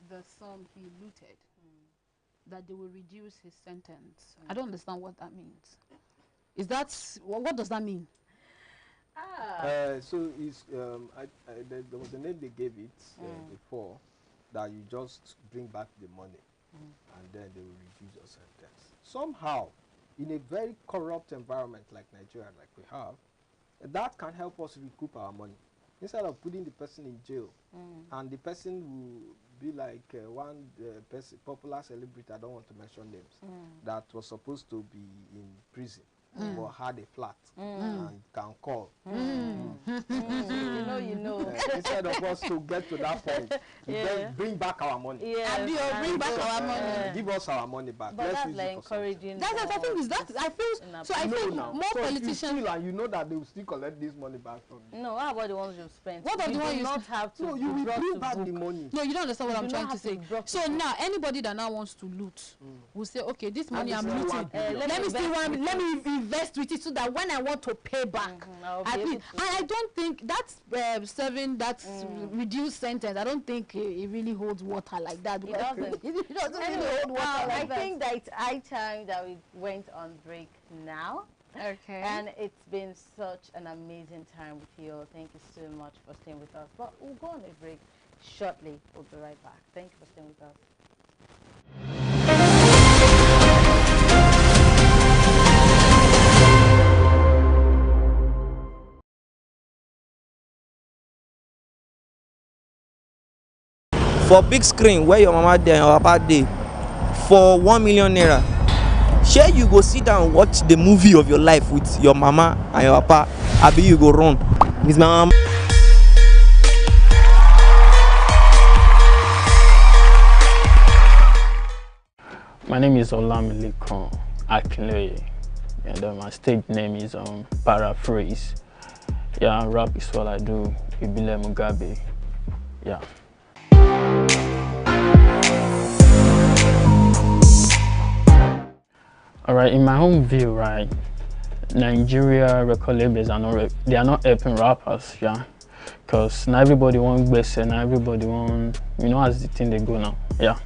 the sum he looted, that they will reduce his sentence. I don't understand what that means. Is that what does that mean? So it's there was a name they gave it before, that you just bring back the money and then they will reduce your sentence. Somehow, in a very corrupt environment like Nigeria, like we have, that can help us recoup our money. Instead of putting the person in jail, and the person will be like one popular celebrity, I don't want to mention names, that was supposed to be in prison. Or had a flat and can call. You know. instead of us to get to that point, then bring back our money. Yeah, bring back our money. Give us our money back. But Let's that's use like it for something. encouraging. That's the thing is that I feel so. I feel now. more So if you politicians. steal and you know that they will still collect this money back from you. No, how about the ones you've spent? What of the one you you not have to? No, you will bring back the money. No, you don't understand what You I'm do trying not to have say. to drop So it. now anybody that now wants to loot will say, okay, this money I'm still looting. want to Let me invest with it so that when I want to pay back, I'll be at able least. to. And I don't think that's serving that reduced sentence. I don't think it really holds water like that. It doesn't. It doesn't really Anyway, hold water I like that. think that it's high time that we went on break now. Okay. And it's been such an amazing time with you all. Thank you so much for staying with us. But we'll go on a break shortly. We'll be right back. Thank you for staying with us. For big screen where your mama dey and your papa dey for 1 million naira, shey you go sit down watch the movie of your life with your mama and your papa, abi you go run? Miss my mama. My name is Olamilekon Akinloye, and my stage name is Paraphrase. Yeah, rap is what I do. Ibile Mugabe. Yeah. Alright, in my own view, right, Nigeria record labels are not helping rappers, yeah, because now everybody want gbese, now everybody want, you know, as the thing they go now, yeah.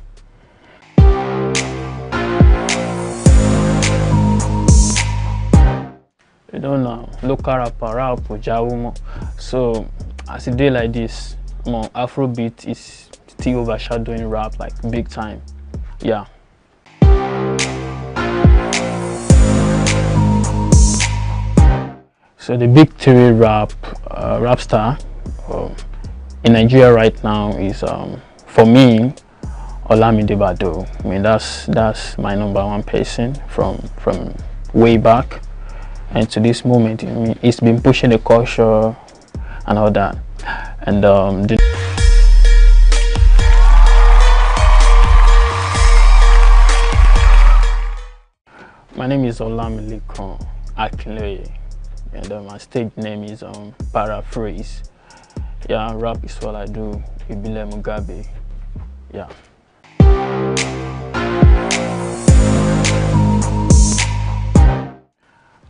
You don't know, local rapper, rap, Jawumo. So as a day like this, Afrobeat is still overshadowing rap like big time, yeah. So the big three rap star in Nigeria right now is for me Olamide Baddo. I mean that's my #1 person from way back, and to this moment, I mean, it's been pushing the culture and all that. And my name is Olamilekon Akinloye, and my stage name is Paraphrase. Yeah, rap is what I do. Ibile Mugabe. Yeah.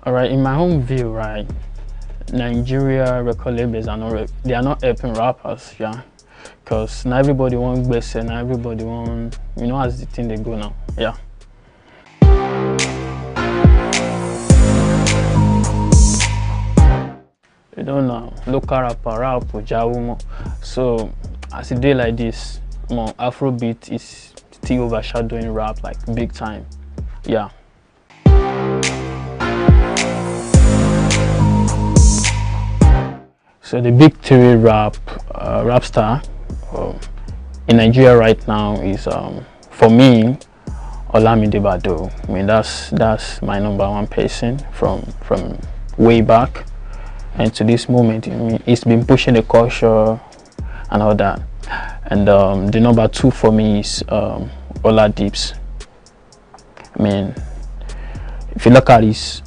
Alright, in my own view, right, Nigeria record labels are not helping rappers, yeah, because now everybody want gbese, now everybody want, you know, as the thing they go now, yeah. You don't know, local rapper, rap, Jawumo. So as a day like this, Afrobeat is still overshadowing rap like big time, yeah. So the big three rap star in Nigeria right now is for me Olamide Baddo. I mean that's my #1 person from way back, and to this moment, I mean, it's been pushing the culture and all that. And the #2 for me is Ola Dips. I mean, if you look at his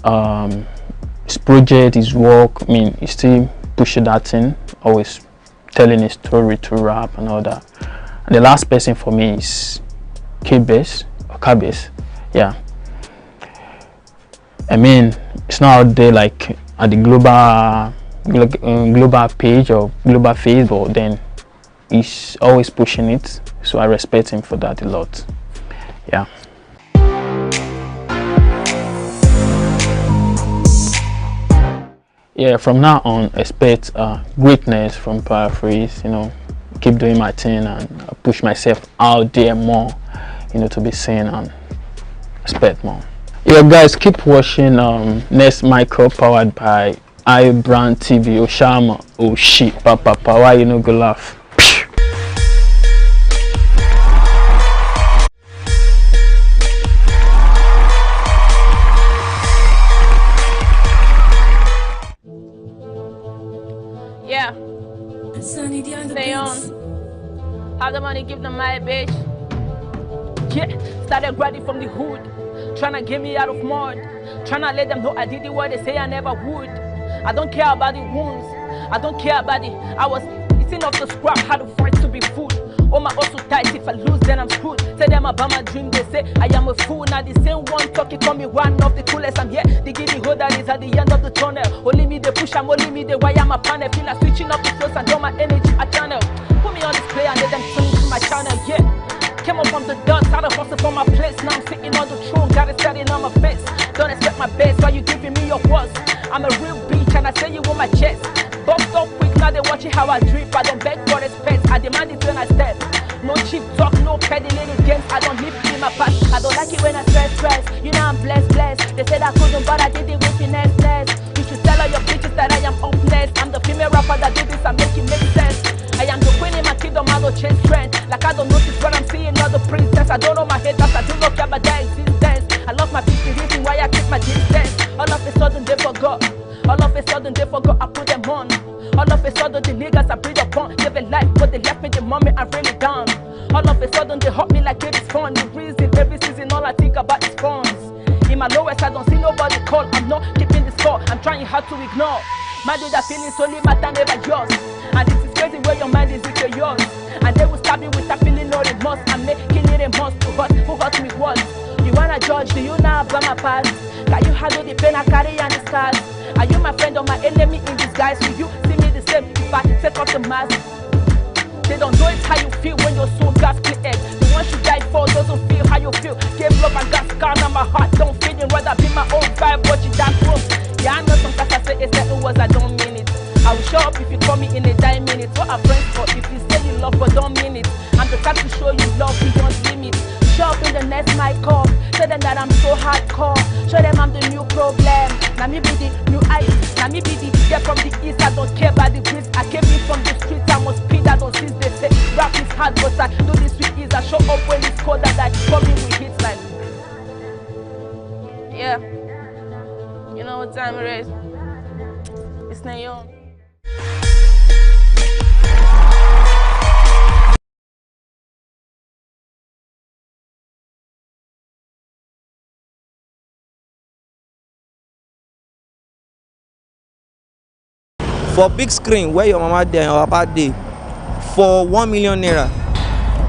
project, his work, I mean, he's still pushing that thing, always telling his story to rap and all that. And the last person for me is Kabes, yeah. I mean, it's not out there like at the global page or global phase, but then he's always pushing it, so I respect him for that a lot, yeah. Yeah, from now on, expect greatness from Paraphrase, you know, keep doing my thing and push myself out there more, you know, to be seen and expect more. Yeah, guys, keep watching Next Mic Up, powered by iBrand TV. Oshama, oh shit, papa, why you no go laugh? Yeah. Stay on. Have the money, give them my bitch. Yeah, started grinding from the hood. Tryna get me out of mud. Tryna let them know I did the what they say I never would. I don't care about the wounds. I don't care about it. I was eating off the scrap, had to fight to be food. Oh my also tight, if I lose then I'm screwed. Tell them about my dream, they say I am a fool. Now the same one talking call me one of the coolest. I'm here, they give me hope that is at the end of the tunnel. Only me they push, I'm only me they wire my panel. Feel like switching up the flows and all my energy I channel. Put me on display and let them tune to my channel, yeah. Came up from the dust, had a hustle for my place. Now I'm sitting on the throne, got it setting on my face. Don't expect my best, why you giving me your words? I'm a real bitch and I say you on my chest. Bumped up quick, now they watching how I drip. I don't beg for respect, I demand it when I step. No cheap talk, no peddling games. I don't live in my past. I don't like it when I stress. You know I'm blessed. They said I couldn't, but I did it with finesse. You should tell all your bitches that I am up next. I'm the female rapper that did this and make it make sense. I am the queen in my kingdom, I don't change trends. Like I don't notice what I'm seeing, not the princess. I don't know my head, I do not care about their existence. I love my people, reason why I keep my distance. All of a sudden they forgot. All of a sudden they forgot I put them on. All of a sudden the niggas I breed upon. Live a life, but they left me the moment I really down. All of a sudden they hurt me like it is fun. The reason every season all I think about is funds. In my lowest I don't see nobody call. I'm not keeping the score, I'm trying hard to ignore. My dude that feelings only matter never yours. And this is crazy where your mind is if you're yours. And they will stab you with a feeling no remorse. I'm making it a must to hurt who hurt me once. You wanna judge, do you know about my past? Can you handle the pain I carry and the scars? Are you my friend or my enemy in disguise? Will you see me the same if I take off the mask? They don't know it's how you feel when your soul gas cleared. The one you died for doesn't feel how you feel. Gave love and got scar, now my heart don't feel it. Rather be my own vibe, watch it that close. Yeah, I know sometimes I say it's certain words, I don't mean it. I will show up if you call me in a 9 minutes. What are friends for if you say you love but don't mean it? I'm the type to show you love beyond limits. Show up in the next mic call. Tell them that I'm so hardcore. Show them I'm the new problem. Now me be the new ice. Now me be the girl from the east. I don't care about the grits. I came in from the streets. I must speed. I don't since they say rap is hard, but I do this with ease. I show up when it's cold and I come in with hits like. Yeah. You know what time it is? It's not young. For big screen where your mama there and your papa dey for 1 million naira,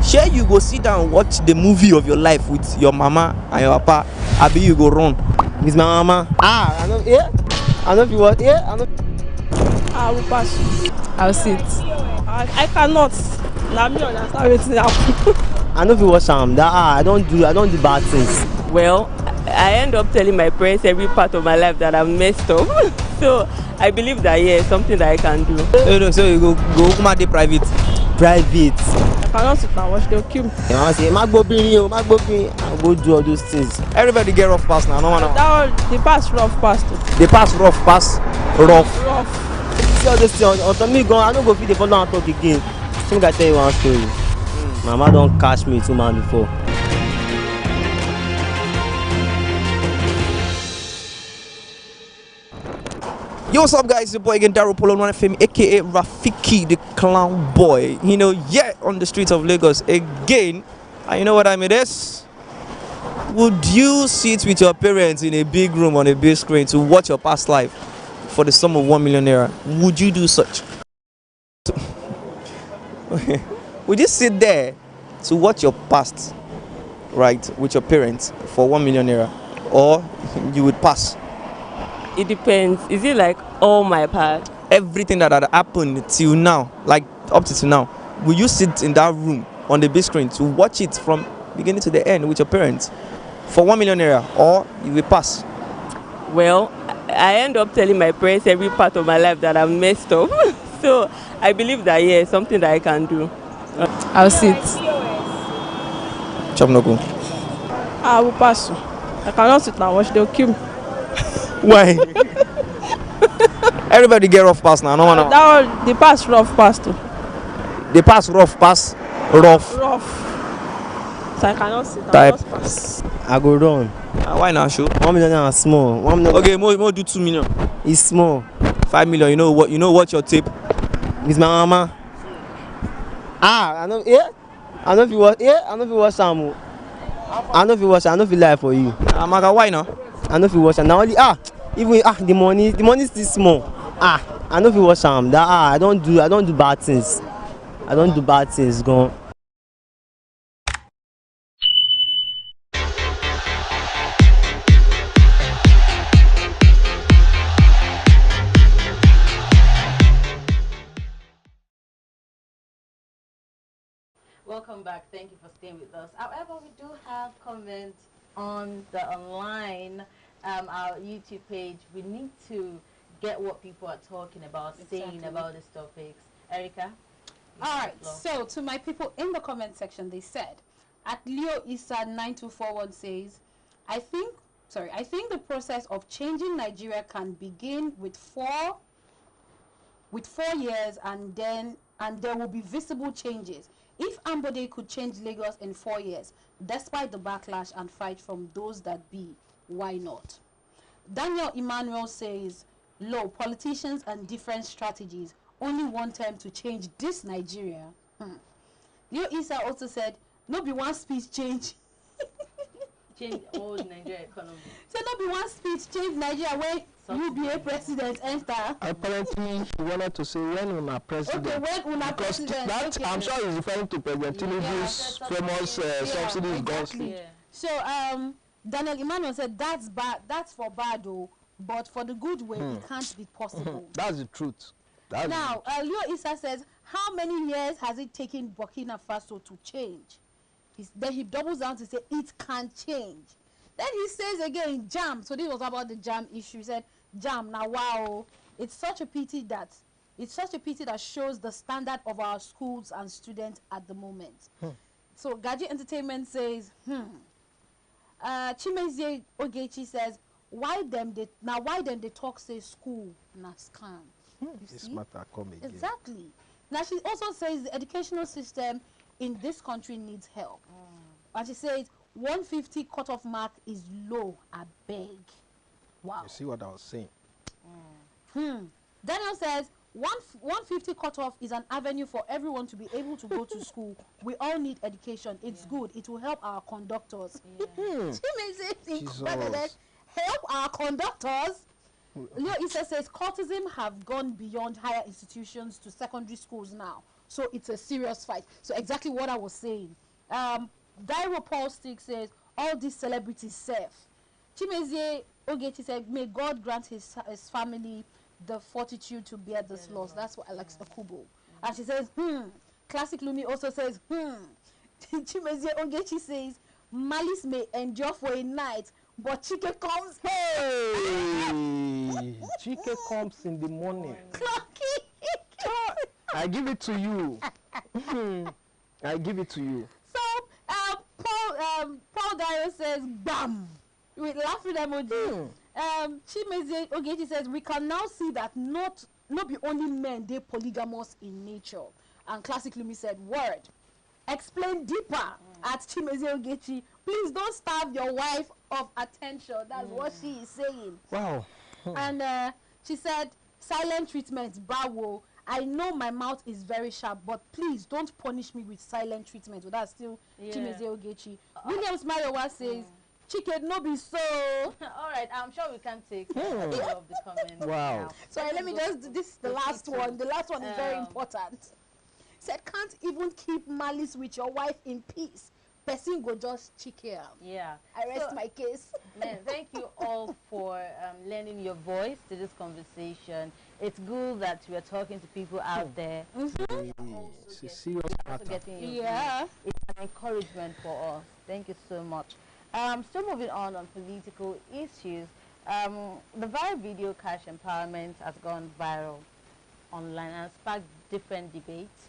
shey you go sit down watch the movie of your life with your mama and your papa, abi you go run? With my mama. I know, yeah. I know if you what, yeah. I know. I will pass. I'll sit. I cannot. Now me understand wetin happen. I know if you watch that I don't do bad things. Well, I end up telling my parents every part of my life that I'm messed up. So I believe that yeah, something that I can do. So you go come out private. Private. I cannot sit and watch, they'll kill me. You know, I say, I'll go do all those things. Everybody get rough pass now. No one. The pass rough pass too. The pass rough pass rough. See all this thing on me gone. I don't go fit the follow and talk again. Some guy tell you one story. Mama don't catch me 2 months before. Yo, what's up, guys? It's your boy again, Daryl Polo, one FM, aka Rafiki, the clown boy. You know, yeah, on the streets of Lagos again. And you know what I mean? This. Would you sit with your parents in a big room on a big screen to watch your past life for the sum of 1 million naira? Would you do such? Would you sit there to watch your past, right, with your parents for 1 million naira, or you would pass? It depends. Is it like all my past? Everything that had happened till now, like up to now, will you sit in that room on the big screen to watch it from beginning to the end with your parents for 1 million naira, or you will pass? Well, I end up telling my parents every part of my life that I'm messed up. So I believe that yeah, something that I can do. I'll sit. Chop no go. I will pass. I cannot sit and watch, they'll kill me. Why? Everybody get rough pass now. No one. The pass rough pass too. The pass rough pass rough. So I cannot sit and type. just pass. I go run. Why not show? 1 million is small. 1 million. Okay, more do 2 million. It's small. 5 million. You know what your tape? With my mama. I know, yeah. I know if you watch, yeah. I know if you watch Samu. I know if you watch, I know if you lie for you. Amaka, why now? I know if you watch, and now only even the money is still small. I know if you watch Sam. That I don't do bad things. I don't do bad things. Gone. Welcome back. Thank you for staying with us. However, we do have comments on the online, our YouTube page. We need to get what people are talking about, saying about these topics. Erica? All right. So, to my people in the comment section, they said, at Leo Issa 9241 says, I think the process of changing Nigeria can begin with four years, and there will be visible changes. If Ambode could change Lagos in 4 years, despite the backlash and fight from those that be, why not? Daniel Emmanuel says, low politicians and different strategies, only one time to change this Nigeria. Leo Issa also said, no be one speech change. Change all Nigeria economy. So no be one speech change Nigeria when UBA president enter. Apparently, he wanted to say when una president. Okay, when una because president. that Okay. I'm sure he's referring to President Tinubu's famous subsidies exactly. gone. So Daniel Emmanuel said that's bad. That's for bad though, but for the good way it can't be possible. That's the truth. That's now, Leo Issa says, how many years has it taken Burkina Faso to change? Then he doubles down to say it can change. Then he says again, JAMB. So this was about the JAMB issue. He said, JAMB, now wow, it's such a pity that shows the standard of our schools and students at the moment. So Gaji Entertainment says, Chimezie Ogechi says, why them they talk say school na scam. This matter come again. Exactly. Now she also says the educational system in this country needs help. And she says 150 cutoff mark is low, I beg. Wow. You see what I was saying? Daniel says 150 cutoff is an avenue for everyone to be able to go to school. We all need education. It's good. It will help our conductors. Help our conductors. Leo Issa says cultism have gone beyond higher institutions to secondary schools now. So it's a serious fight. So exactly what I was saying. Dairo Paul Stick says all these celebrities safe. Chimezie Ogechi said, may God grant his family the fortitude to bear this loss. That's what Alexx Ekubo. And she says, Classic Lumi also says, Chimezie Ogechi says, malice may endure for a night, but Chike comes. Hey, Chike comes in the morning. I give it to you. I give it to you. So, Paul Dario says, bam, with laughing emoji. Chimezie Ogechi says, we can now see that not be only men, they polygamous in nature. And Classic Lumi said, word. Explain deeper at Chimezie Ogechi. Please don't starve your wife of attention. That's what she is saying. Wow. And she said, silent treatment, bravo. I know my mouth is very sharp, but please don't punish me with silent treatment. So that's still Chimezie Ogechi. Williams Mayowa says, Chike, no be so. All right, I'm sure we can take all of the comments. Wow. Now. Sorry, let me just, this is the last one. The last one is very important. Said, can't even keep malice with your wife in peace. Person go just Chike. Yeah. I rest my case. Man, thank you all for lending your voice to this conversation. It's good that we are talking to people out there. It's a serious matter. Getting your views. It's an encouragement for us. Thank you so much. Still moving on political issues. The viral video cash empowerment has gone viral online and sparked different debates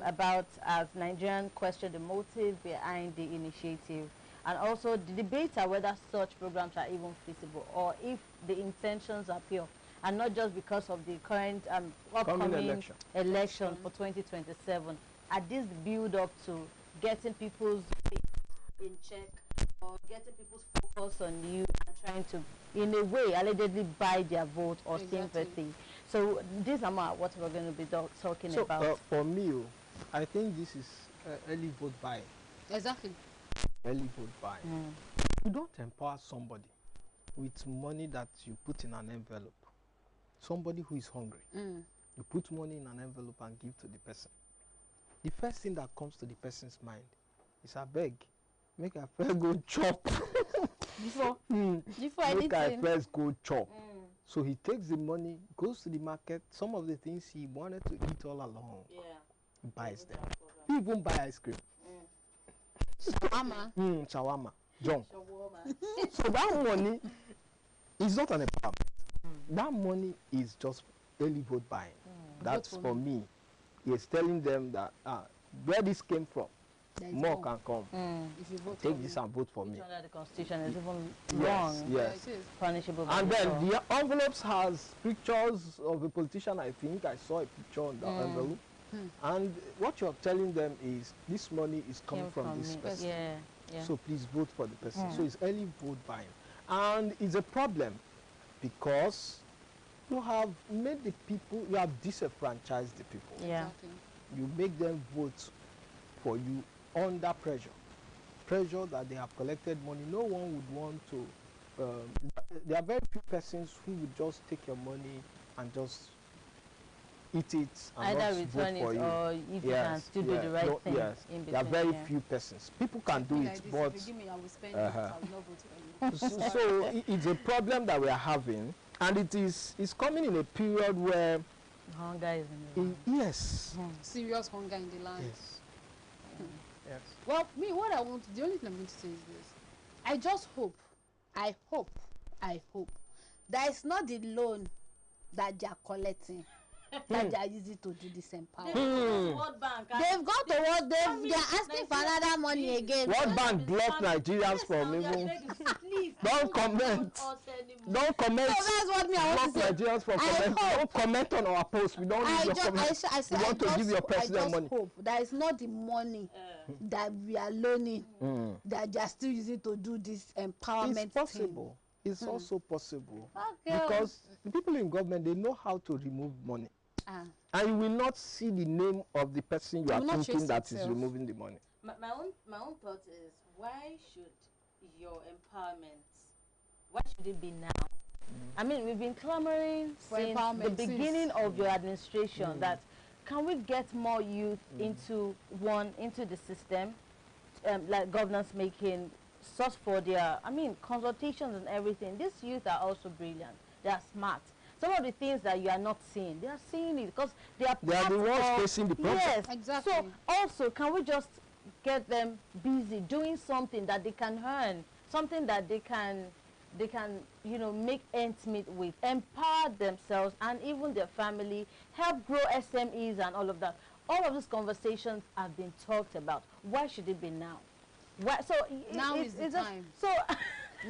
about as Nigerians question the motive behind the initiative, and also the debates are whether such programs are even feasible or if the intentions are pure and not just because of the current upcoming election for 2027. Are this the build up to getting people's faith in check or getting people's focus on you and trying to, in a way, allegedly buy their vote or sympathy? So these are what we're going to be talking about. For me, I think this is early vote buying. Exactly. Early vote buying. You don't empower somebody with money that you put in an envelope. Somebody who is hungry. You put money in an envelope and give to the person. The first thing that comes to the person's mind is, I beg, make I first go chop. Before Make I first go chop. So he takes the money, goes to the market. Some of the things he wanted to eat all along, he buys them. He even buy ice cream. Shawarma. Shawarma. Junk. So that money is not an empowerment. That money is just early vote buying. That's for me. He's telling them that where this came from, more can come. If you vote take this and vote for me. Under the constitution is even Yes, wrong. yes. It is punishable. By And then the envelopes has pictures of a politician. I think I saw a picture on the envelope. And what you're telling them is this money is coming from this person. Yeah. So please vote for the person. So it's early vote buying. And it's a problem because you have made the people, you have disenfranchised the people. Yeah. Exactly. You make them vote for you under pressure. Pressure that they have collected money. No one would want to, there are very few persons who would just take your money and just eat it and either not return vote for it you. or if you can still do the right thing. Yes, in there are between, very few persons. People can do Like it, this, but if you give me, I will spend it. I will not vote for you. so it's a problem that we are having, and it's coming in a period where hunger is in the land. Yes. Serious hunger in the land. Yes. Yes. Well, me, what I want, the only thing I'm going to say is this. I just hope, I hope that it's not the loan that they are collecting that they are using to do this empowerment. World Bank. They've got to what they are asking for another money again. World Bank blocked Nigerians from even. Don't comment. Don't comment. So that's what me I want to say. Nigerians from comment. Don't comment on our post. We don't need your comment. We want to give your president money. I just hope that it's not the money that we are loaning that they are still using to do this empowerment. It's possible. It's also possible Okay. because the people in government, they know how to remove money. And you will not see the name of the person you are thinking that is removing the money. My own thought is, why should your empowerment, why should it be now? I mean, we've been clamoring since the beginning of your administration that can we get more youth into the system, like governors making source for their, consultations and everything. These youth are also brilliant. They are smart. Some of the things that you are not seeing, they are seeing it because they are the ones facing the problem. Yes, exactly. So also, can we just get them busy doing something that they can earn, something that they can make ends meet with, empower themselves and even their family, help grow SMEs and all of that. All of these conversations have been talked about. Why should it be now? Why? So now is the time. So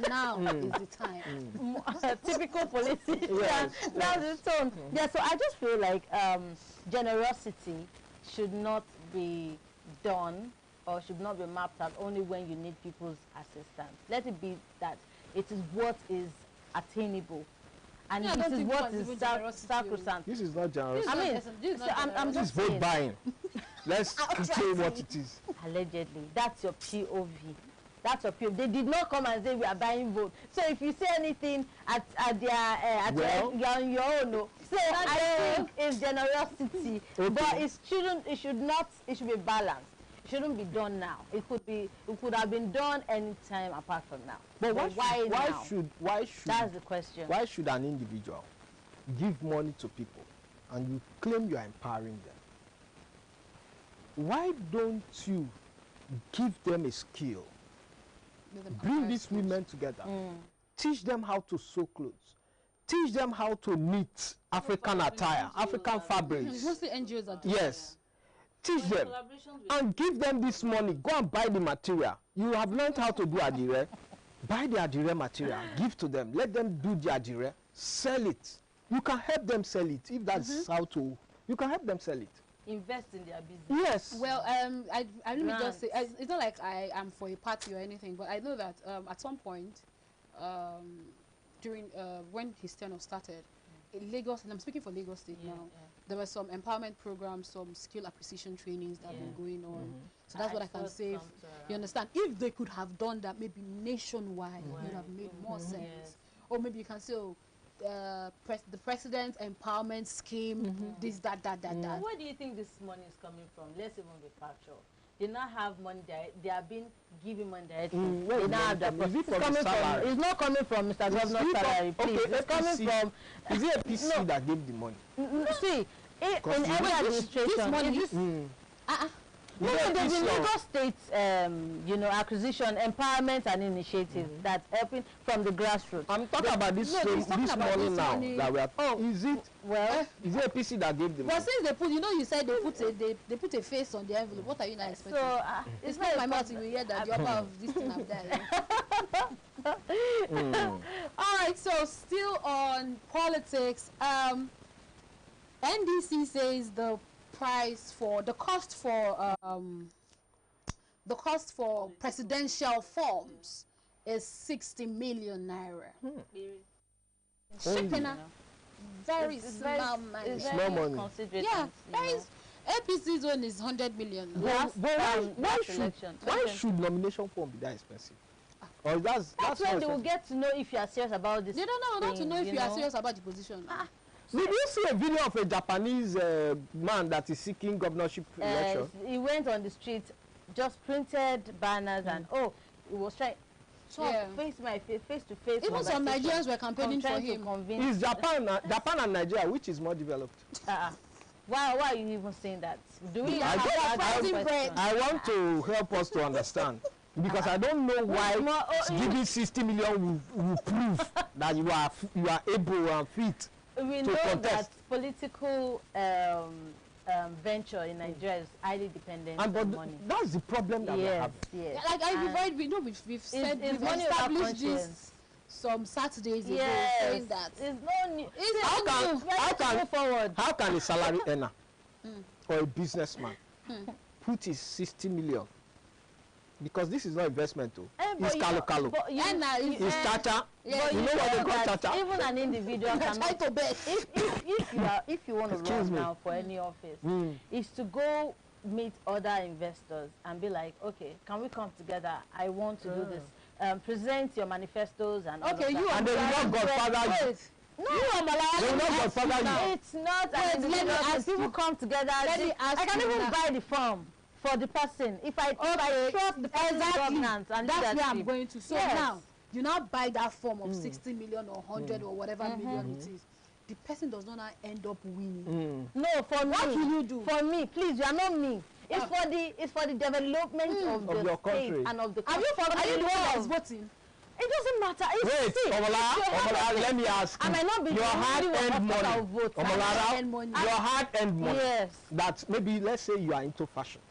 now is the time. Typical politics. Yes, that's the tone. Yeah. So I just feel like generosity should not be done or should not be mapped out only when you need people's assistance. Let it be that it is what is attainable. And it is what is sacrosanct. This is not generosity. I'm just vote buying. Let's say what it is. Allegedly, that's your POV. That's your POV. They did not come and say we are buying vote. So if you say anything at you're on your own. No. So I think it's generosity, but it should be balanced. It shouldn't be done now. It could have been done anytime apart from now. But why now? Why should that's the question. Why should an individual give money to people and you claim you are empowering them? Why don't you give them a skill? Bring these women together. Teach them how to sew clothes. Teach them how to knit African attire, African fabrics. Mostly NGOs are doing yes. Teach them and give them this money. Go and buy the material. You have learned how to do adire. Buy the adire material. Give to them. Let them do the adire. Sell it. You can help them sell it. If that's how to, you can help them sell it. Invest in their business. Yes. Well, I let me just say, it's not like I am for a party or anything, but I know that at some point, during when his tenure started, in Lagos, and I'm speaking for Lagos State now, there were some empowerment programs, some skill acquisition trainings that have been going on. So that's what I can say. You understand? If they could have done that maybe nationwide, it would have made more sense. Or maybe you can say, oh, the president's empowerment scheme, this, that. Where do you think this money is coming from? Let's even be factual. They now have money they have been giving money directly. They now have that. It's not coming from Mr. Governor's salary, please. It's coming from. Is it a PC that gave the money? See, in every administration, No, there's been Lagos State, acquisition, empowerment and initiatives that's helping from the grassroots. I'm talking about this money now that we are. Is it a PC that gave the money? Well, since they put, you said they put a face on the envelope. What are you now expecting? So it's not my mouth. You will hear that the upper of this thing I've done. All right. So still on politics. NDC says the cost for presidential forms is 60 million naira. Very small money. Small money. Yeah, APC's one is 100 million. Why should nomination form be that expensive? Or that's when they will get to know if you are serious about this. They don't know not to know if you are serious about the position. Did you see a video of a Japanese man that is seeking governorship election? He went on the street, just printed banners and he was trying face to face. Even some Nigerians were campaigning for him. Is Japan and Nigeria, which is more developed? Why are you even saying that? Do we I want to help us to understand. Because I don't know why giving 60 million will prove that you are able and fit. We know that political venture in Nigeria is highly dependent on money. That's the problem that we have. Yes. Like we've said we've established this some Saturdays ago, saying that it's no new. How can a salary earner or a businessman put his 60 million? Because this is not investment too. It's kalo. It's chacha. You know what they call chacha? Even an individual cannot. If you want to run now for any office, is to go meet other investors and be like, okay, can we come together? I want to do this. Present your manifestos and all of that. And they will not godfather you. No, it's not. As people come together, I can even buy the form for the person if I trust the person's governance, and that's where I'm going to. So now you now buy that form of 60 million or 100 or whatever million it is. The person does not end up winning. No, for what will you do? For me, please, you are not me. It's for the development of the state and of the country. Are you the one that is voting? It doesn't matter. Wait, Omolara, let me ask you. I might not be your hard-earned money. Your hard-earned money. Yes. That maybe, let's say you are into fashion.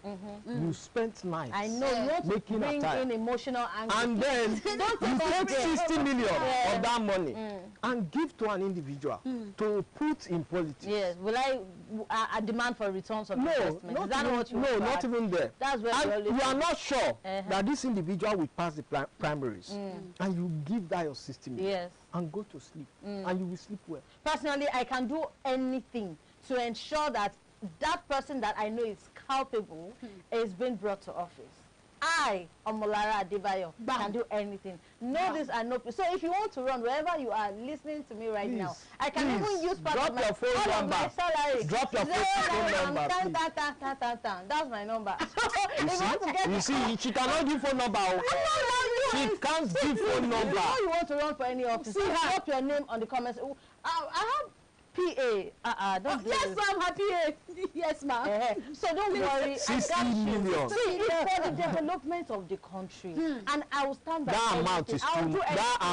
You spent nights. I know. Making bring in emotional anger. And then you take 60 million of that money and give to an individual to put in politics. Yes. Will I demand for returns of investment? Is that what you want? No, not even there. That's where you are not sure that this individual will pass the primaries. And you give that your 60 million and go to sleep and you will sleep well. Personally, I can do anything to ensure that that person that I know is culpable is being brought to office. I, Omolara Adebayo, can do anything. Know this and know. So if you want to run, wherever you are listening to me right now, I can even use part of my salary. Drop your phone number. That's my number. You see, she cannot give phone number. She can't give phone number. If you want to run for any office, drop your name on the comments. I have PA. Don't yes, ma'am, happy. Yes, ma'am. So don't worry. 60 million. See, it's for the development of the country, and I will stand by. That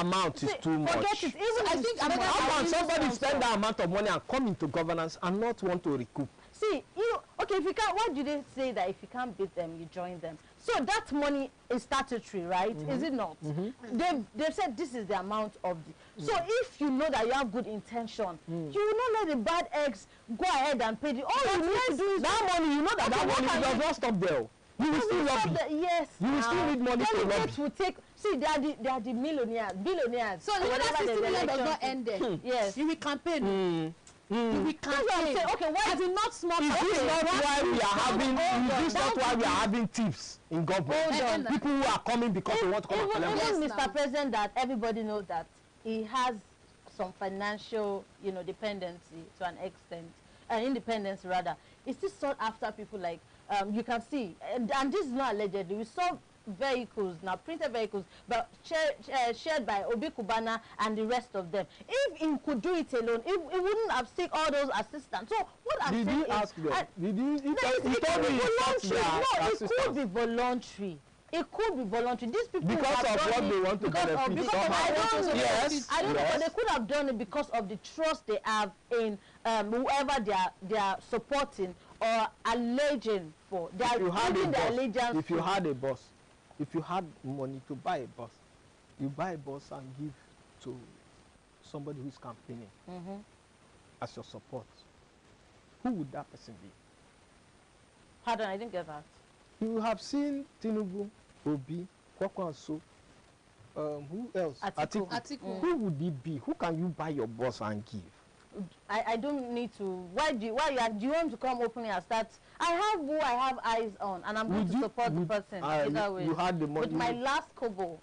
amount is too much. Forget it. Even I think how can somebody spend that amount of money and come into governance and not want to recoup? See, okay, if you can't, why do they say that if you can't beat them, you join them? So that money is statutory, right? Is it not? They've said this is the amount of the... So if you know that you have good intention, you will not let the bad eggs go ahead and pay the... All you need to do is... That money, you know that money does not stop there. You will still lobby. Yes. You will still need money to lobby. Will take... See, they are the millionaires, billionaires. So the 60 million does not end there. Yes. You will campaign. We can't say, okay, why is it not small? Is this not why we are having? Is this not why we are having thieves in government? People who are coming because they want to come and collect money. Even Mr. President, that everybody knows that he has some financial, dependency to an extent, independence rather. It's still sought after people like you can see, and this is not allegedly. We saw vehicles now, printed vehicles, but shared by Obi Kubana and the rest of them. If he could do it alone, it wouldn't have taken all those assistants. So what I'm saying is, ask them? Did you? It could be voluntary. It could be voluntary. These people because have of done what it they want to benefit somehow. I don't know, but they could have done it because of the trust they have in whoever they are supporting or alleging for. They are giving their allegiance. If you had a boss, if you had money to buy a bus, you buy a bus and give to somebody who is campaigning as your support. Who would that person be? Pardon, I didn't get that. You have seen Tinubu, Obi, Kwakwanso, who else? Atiku. Who would it be? Who can you buy your bus and give? I don't need to. Why do you want to come openly and start? I have who I have eyes on, and I'm going to support the person. Either way. You had the money. With my last kobo.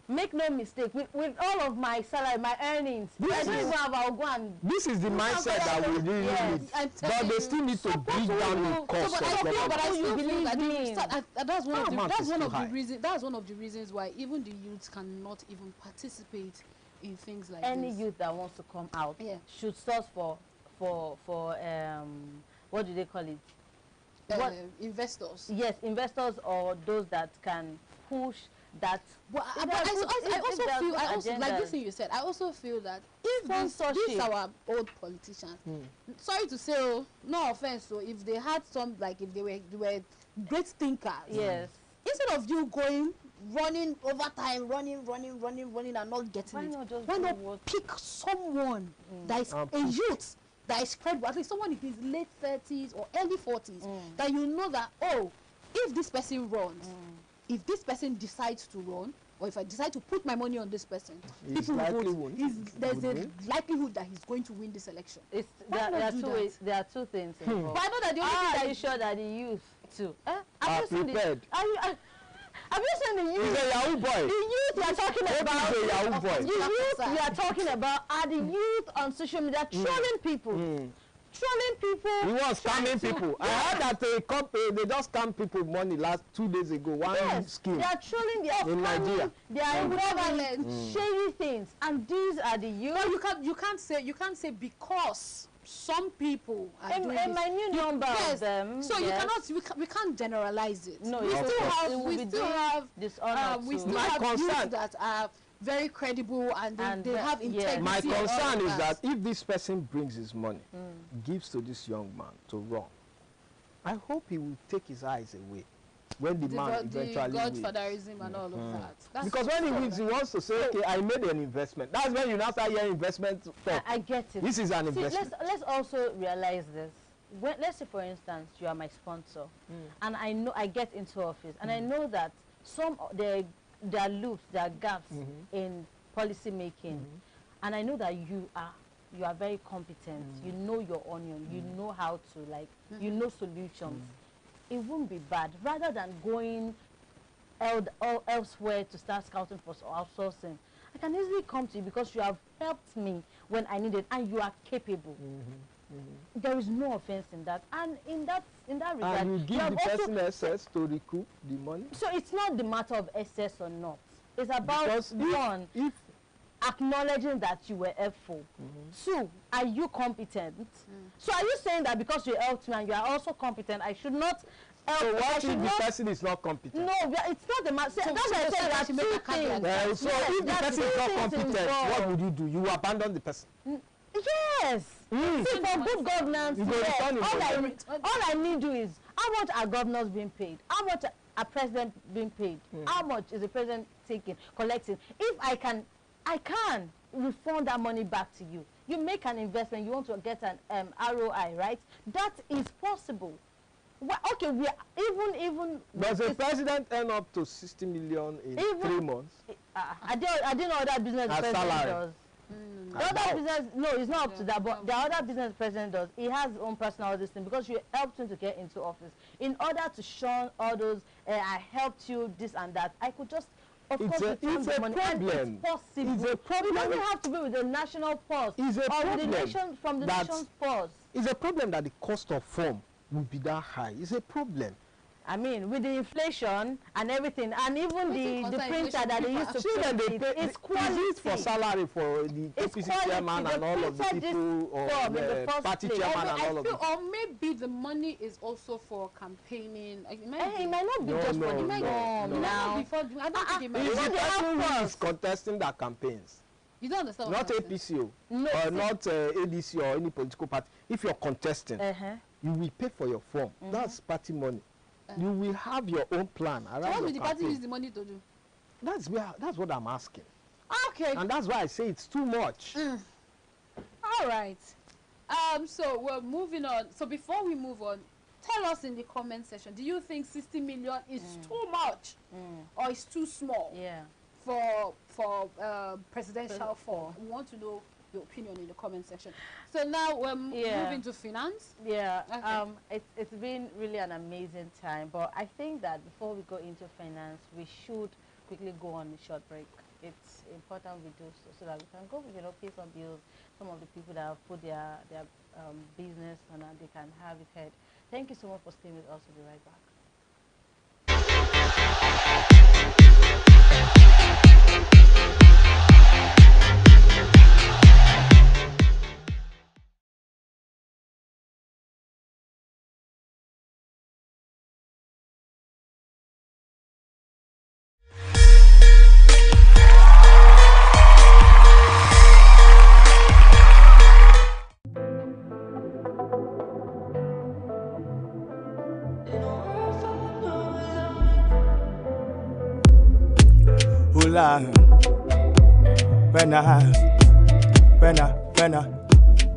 Make no mistake, with all of my salary, my earnings, I don't even have this is the mindset that we really need. But they still need to bring down the cost. That's one of the reasons why even the youths cannot even participate in things like any youth that wants to come out should source for what do they call it? Investors. Yes, investors or those that can push that. But I also feel, like this thing you said, I also feel that if these our old politicians, sorry to say, no offense, so if they had some, like if they were great thinkers, yes, instead of you running overtime, running and not getting why not pick someone that is a youth that is credible, at least someone in his late 30s or early 40s, that you know that, if this person runs, if this person decides to run, or if I decide to put my money on this person, people will vote. There's a likelihood that he's going to win this election. There are two things involved. But I know that the only thing are you sure that the youth too? Are prepared. Have you seen the youth? He's a Yahoo boy. The youth we are talking about. He's a Yahoo boy. The youth we are talking about are the youth on social media trolling people. Trolling people. He was scamming people. I heard that they just scam people money 2 days ago. One scheme. They are trolling. They are in Nigeria. They are involved in shady things, and these are the youth. No, you can't say because some people are doing this. My new number of them. So you cannot. We can't generalize it. No, we still have youth that are very credible and they have integrity. My concern is that if this person brings his money, gives to this young man to run, I hope he will take his eyes away when the man eventually wins. Godfatherism and all of that. That's because when he wins, he wants to say, okay, I made an investment. That's when you now start hearing investment talk. I get it. This is an investment. Let's also realize this. Let's say, for instance, you are my sponsor, and I know I get into office, and I know that there are loops, there are gaps in policy making, and I know that you are very competent. You know your onion. You know how to you know solutions. It won't be bad. Rather than going elsewhere to start scouting for outsourcing, I can easily come to you because you have helped me when I needed, and you are capable. There is no offense in that, and in that regard, and you give the person access to recoup the money. So it's not the matter of excess or not. It's about one, acknowledging that you were helpful. Two, are you competent? So are you saying that because you helped me and you are also competent, I should not help? So what if the person is not competent? No, it's not the matter. That's why I said there are two things. So if the person is not competent, what would you do? You abandon the person. Yes. See, for good governance, all I need to do is, how much are governors being paid? How much are president being paid? How much is the president collecting? If I can refund that money back to you. You make an investment, you want to get an ROI, right? That is possible. Well, okay, we are even. Does a president earn up to 60 million in 3 months? I didn't know that business the president does. The other business, no, it's not up to that, but the other business president does. He has his own personal thing because you helped him to get into office. In order to shun all those, I helped you, this and that, I could just, of course, return the money. And it's possible. It's a problem. It doesn't have to be with the national purse or with the nation, from the nation's purse. It's a problem that the cost of form will be that high. It's a problem. I mean, with the inflation and everything, and even the printer that they used to print, it's quality. It's for salary for the APC chairman and all of the people, or the party chairman and all of them. Or maybe the money is also for campaigning. It might not be just for the now. I don't think it might be. It's the person who is contesting their campaigns. You don't understand not what APC or not ADC or any political party. If you're contesting, you will pay for your form. That's party money. You will have your own plan around. So what will the party use the money to do? That's what I'm asking. Okay. And that's why I say it's too much. All right. So we're moving on. So before we move on, tell us in the comment section, do you think 60 million is too much or is too small for presidential form? We want to know your opinion in the comment section. So now we're moving to finance. It's been really an amazing time, but I think that before we go into finance, we should quickly go on a short break. It's important we do so that we can go, pay some bills. Some of the people that have put their business and they can have it heard. Thank you so much for staying with us. We'll be right back.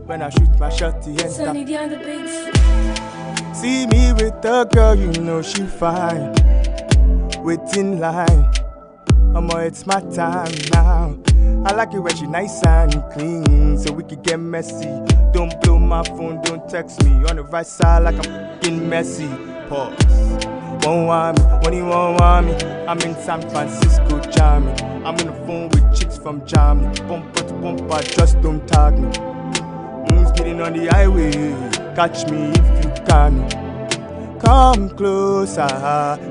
When I shoot my shot, the end. See me with the girl, you know she fine. Waiting line, it's my time now. I like it when she nice and clean, so we could get messy. Don't blow my phone, don't text me. On the right side like I'm f***ing messy. Pause. Won't want me, when you won't want me. I'm in San Francisco jamming. I'm on the phone with chicks from Germany. Bumper to bumper, just don't tag me. Speeding on the highway, catch me if you can. Come closer,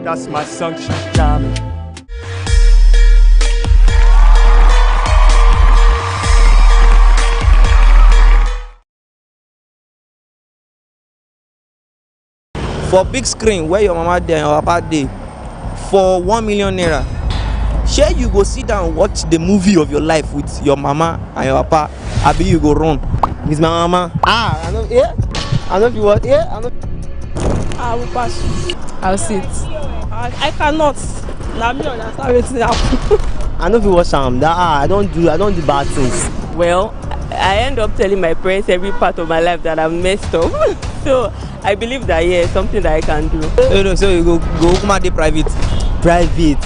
that's my song, she's jamming. For big screen where your mama there and your papa dey, for 1 million naira, shey you go sit down watch the movie of your life with your mama and your papa, abi you go run? With my mama. I know if you want. I know. I will pass. I'll sit. I cannot. Now me understand wetin happen. I know if you watch JAMB. I don't do bad things. Well, I end up telling my parents every part of my life that I'm messed up. So I believe that it's something that I can do. So you go come dey private. Private.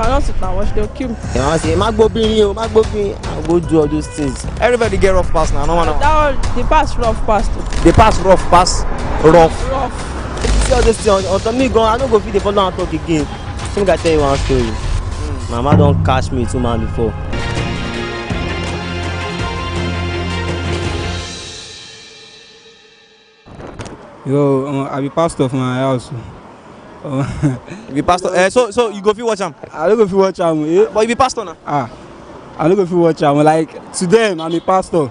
I cannot sit and watch, they'll kill me. They want to say, I'll go do all those things. Everybody get rough pass now. No one. The pass rough pass too. The pass rough pass rough. See all this thing on me go. I don't go feed the follow and talk again. Some guy tell you one story. Mama don't catch me 2 months before. Yo, I be pastor of my house. You be pastor. So you go fit watch am. I don't go fit watch am. But you be pastor now. I don't go fit watch am. Like to them, I'm a pastor.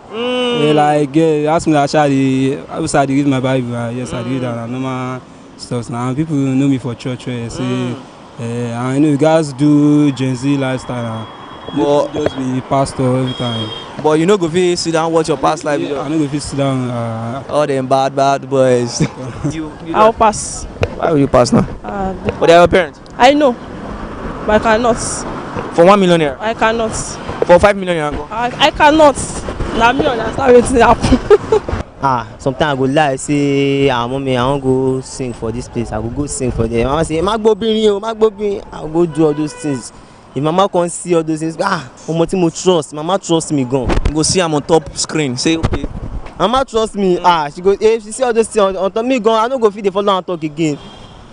Ask me actually, I was read my Bible. Yes, I read that normal stuff. Now people know me for church. Say, I know you guys do Gen Z lifestyle. But just be pastor every time. But you know go fit sit down watch your past life. I know go fit sit down. All them bad boys. you I'll pass. Why will you pass now? But they are your parents. I know, but I cannot. For 1 million naira. I cannot. For 5 million naira. I cannot. Now me understand wetin happen. Sometimes I go lie say, mommy, I won't go sing for this place. I will go sing for them. Mama say, I will go do all those things. if mama can't see all those things, omo tí mo trust, mama trust me gone. You go see am on top screen, say okay. Mama trust me, she go, if she see all those things on top me gone, I no go fit dey follow am talk again.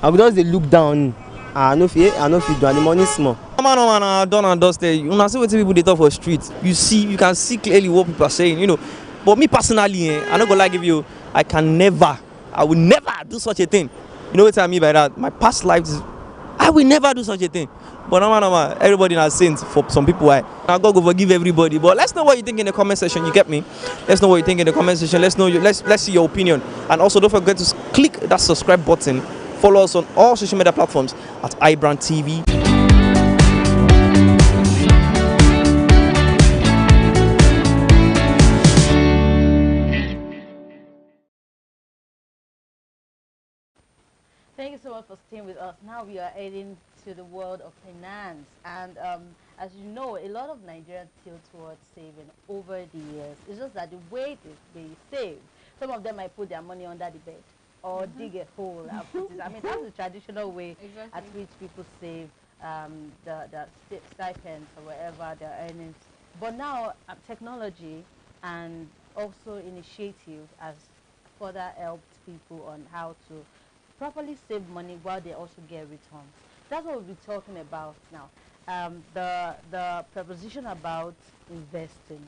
I go just dey look down. I no fit do, and the money small. No man, done and dusted. Una see wetin people dey talk for street. You can see clearly what people are saying, you know. But me personally, I no go lie give you, I will never do such a thing. You know what I mean by that? My past lives, I will never do such a thing. But no, everybody has sins for some people. Now God go forgive everybody. But let's know what you think in the comment section. You get me? Let's know what you think in the comment section. Let's see your opinion. And also don't forget to click that subscribe button. Follow us on all social media platforms at iBrand TV. Thank you so much for staying with us. Now we are heading to the world of finance. And as you know, a lot of Nigerians tilt towards saving over the years. It's just that the way they save, some of them might put their money under the bed or dig a hole. I mean, that's the traditional way at which people save the stipends or whatever their earnings. But now technology and also initiative has further helped people on how to properly save money while they also get returns. That's what we'll be talking about now. The proposition about investing.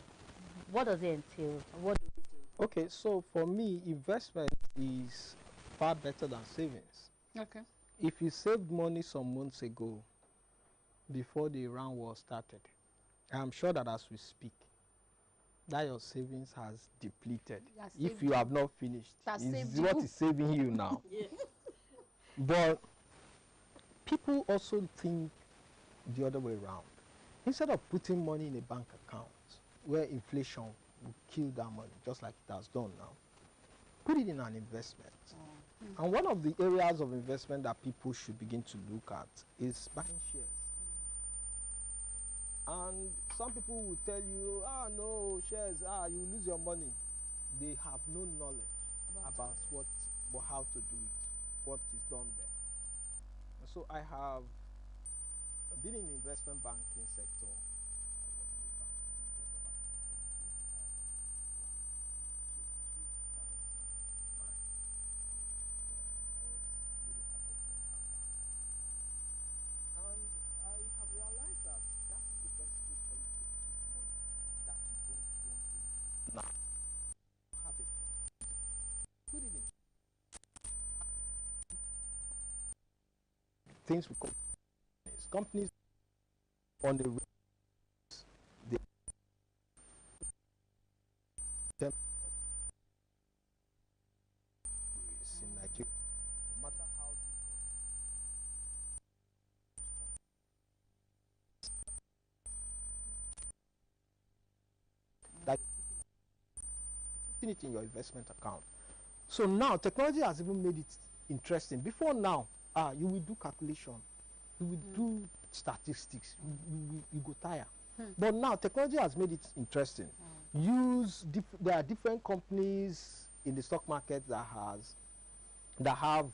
What does it entail? What do we do? Okay, so for me, investment is far better than savings. Okay. If you saved money some months ago, before the Iran war started, I'm sure that as we speak, that your savings has depleted. If you have not finished, it's what is saving you now. Yeah. But people also think the other way around. Instead of putting money in a bank account where inflation will kill that money, just like it has done now, put it in an investment. And one of the areas of investment that people should begin to look at is buying shares. And some people will tell you, no, shares, you lose your money. They have no knowledge about how to do it, what is done there. And so I have been in the investment banking sector. I was in the investment banking sector from 2001 to 2009. I was really part of central bank. And I have realized that that is the best place for you to keep money that you don't want to lose. Now, have a plan. Put it in. Things we call companies on the they in Nigeria, no matter how that putting it in your investment account. So now technology has even made it interesting. Before now, you will do calculation, you will do statistics, you go tire. But now technology has made it interesting. There are different companies in the stock market that have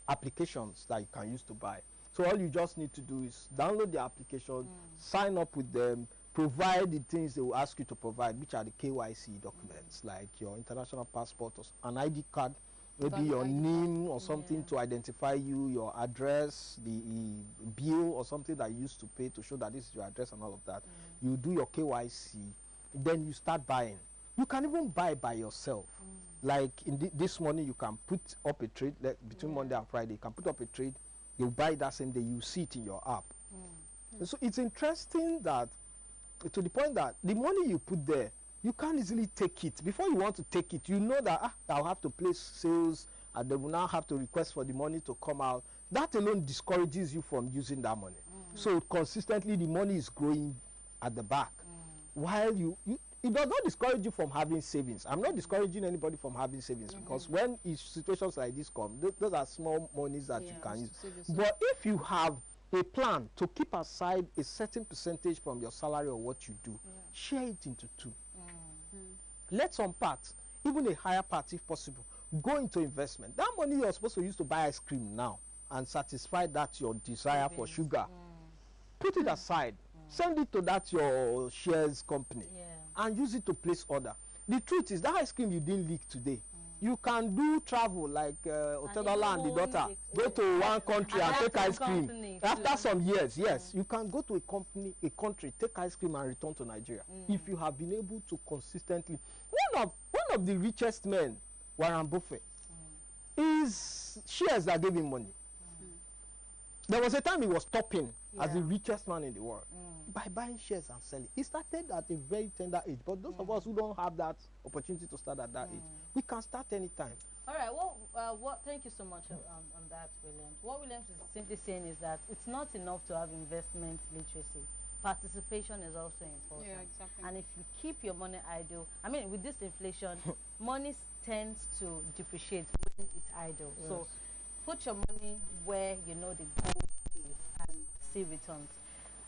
applications that you can use to buy. So all you just need to do is download the application, sign up with them, provide the things they will ask you to provide, which are the KYC documents, like your international passport or an ID card, maybe your name or something to identify you, your address, the bill or something that you used to pay to show that this is your address and all of that. You do your KYC, then you start buying. You can even buy by yourself. Like this morning, you can put up a trade, between Monday and Friday, you can put up a trade, you buy that same day, you see it in your app. So it's interesting that, to the point that the money you put there, you can't easily take it. Before you want to take it, you know that I'll have to place sales and they will now have to request for the money to come out. That alone discourages you from using that money. So consistently the money is growing at the back. While it does not discourage you from having savings. I'm not discouraging anybody from having savings because when situations like this come, those are small monies that you can use. But if you have a plan to keep aside a certain percentage from your salary or what you do, share it into two. Let some parts, even a higher part if possible, go into investment. That money you're supposed to use to buy ice cream now and satisfy that your desire for sugar, put it aside Send it to that your shares company and use it to place order. The truth is that ice cream you didn't leak today. You can do travel like Otedola and the daughter. Go to one country and take ice cream. After some years, yes, you can go to a country, take ice cream and return to Nigeria. If you have been able to consistently. One of the richest men, Warren Buffett, his shares that gave him money. There was a time he was topping as the richest man in the world by buying shares and selling. He started at a very tender age, but those of us who don't have that opportunity to start at that age, we can start anytime. All right. Well, thank you so much on that, Williams. What Williams is simply saying is that it's not enough to have investment literacy. Participation is also important. Yeah, exactly. And if you keep your money idle, I mean, with this inflation, money tends to depreciate when it's idle. Yes. So put your money where you know the goal is and see returns.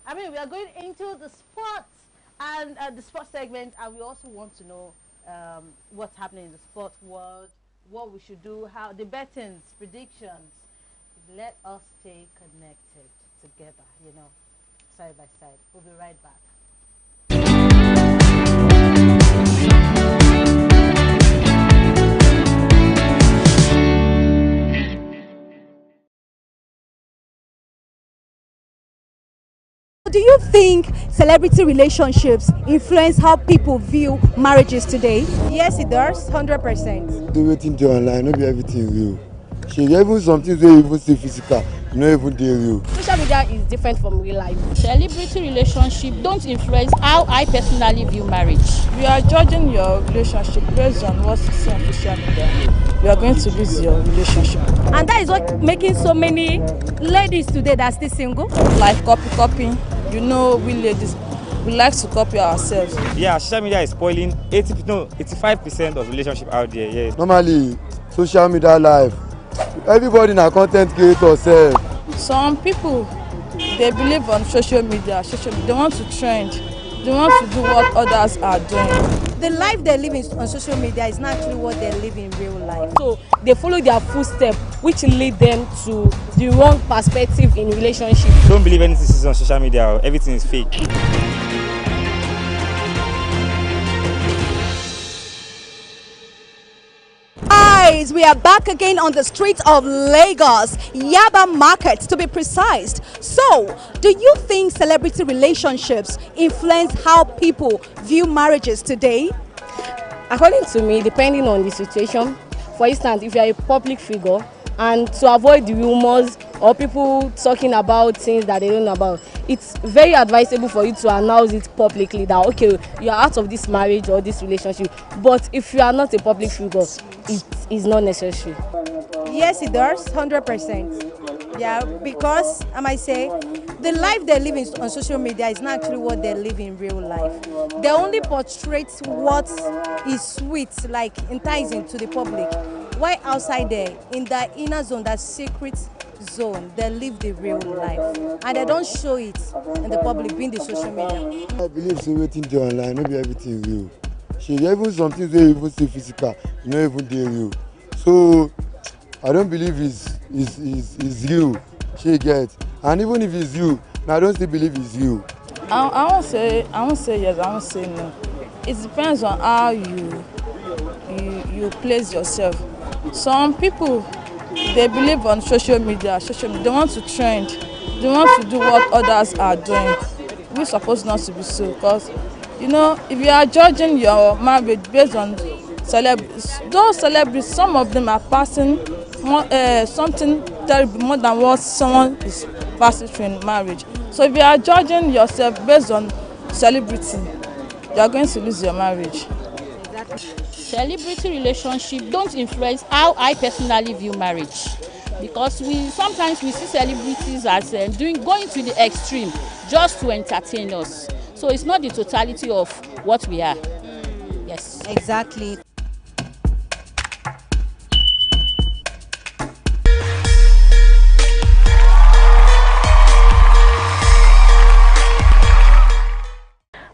I mean, we are going into the sports and the sports segment, and we also want to know what's happening in the sports world, what we should do, how the bettings, predictions. Let us stay connected together, you know, side by side. We'll be right back. Do you think celebrity relationships influence how people view marriages today? Yes, it does, 100%. The waiting to online, not be everything real. Even some things they even say physical, not even they real. Social media is different from real life. Celebrity relationship don't influence how I personally view marriage. We are judging your relationship based on what you see on social media. You are going to lose your relationship. And that is what making so many ladies today that are still single. Like copying. You know, we ladies, we like to copy ourselves. Yeah, social media is spoiling 85% of relationship out there. Yeah. Normally, social media life, everybody na content creator self. Some people, they believe on social media. They want to trend. They want to do what others are doing. The life they live on social media is not actually what they live in real life. So they follow their footsteps, which lead them to the wrong perspective in relationship. Don't believe anything is on social media. Everything is fake. Guys, we are back again on the streets of Lagos, Yaba Market to be precise. So, do you think celebrity relationships influence how people view marriages today? According to me, depending on the situation. For instance, if you are a public figure and to avoid the rumors or people talking about things that they don't know about, it's very advisable for you to announce it publicly that okay, you are out of this marriage or this relationship. But if you are not a public figure, it is not necessary. Yes, it does, 100%. Yeah, because I might say the life they live on social media is not actually what they live in real life. They only portray what is sweet, like enticing to the public. While outside there, in the inner zone, that secret zone, they live the real life. And they don't show it in the public, being the social media. I believe so waiting to online, not be everything real. Even some things they even say physical, not even they real. So I don't believe it's real. She gets, and even if it's you, I don't still believe it's you. I won't say yes. I won't say no. It depends on how you place yourself. Some people, they believe on social media. They want to trend. They want to do what others are doing. We're supposed not to be so, because you know, if you are judging your marriage based on celebrities, those celebrities, some of them are passing something terrible more than what someone is passing through in marriage. So if you are judging yourself based on celebrity, you are going to lose your marriage. Celebrity relationship don't influence how I personally view marriage, because sometimes we see celebrities as going to the extreme just to entertain us. So it's not the totality of what we are. Yes. Exactly.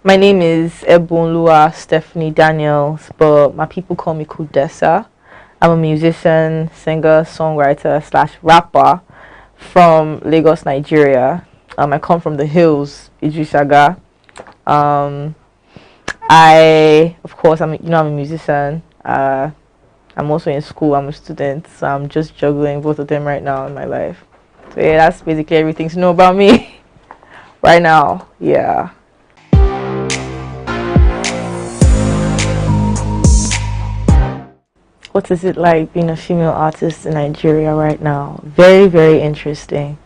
My name is Ebonlua Stephanie Daniels, but my people call me Kudessa. I'm a musician, singer, songwriter / rapper from Lagos, Nigeria. I come from the hills, Idrisaga. I, of course, I'm a musician. I'm also in school. I'm a student, so I'm just juggling both of them right now in my life. So yeah, that's basically everything to know about me right now. Yeah. What is it like being a female artist in Nigeria right now? Very, very interesting.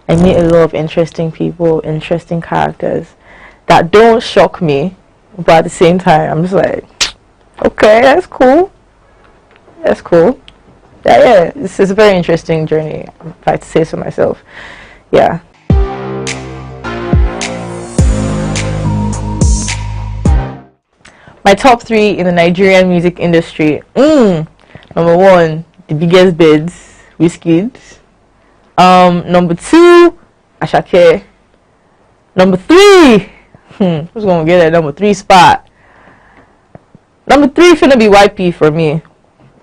I meet a lot of interesting people, interesting characters that don't shock me, but at the same time, I'm just like, okay, that's cool. That's cool. Yeah, this is a very interesting journey, if I have to say so myself. Yeah. My top 3 in the Nigerian music industry. Number 1, the biggest beds, Wizkid. Number 2, Ashake. Number 3, who's gonna get that number 3 spot? Number 3 finna be YP for me.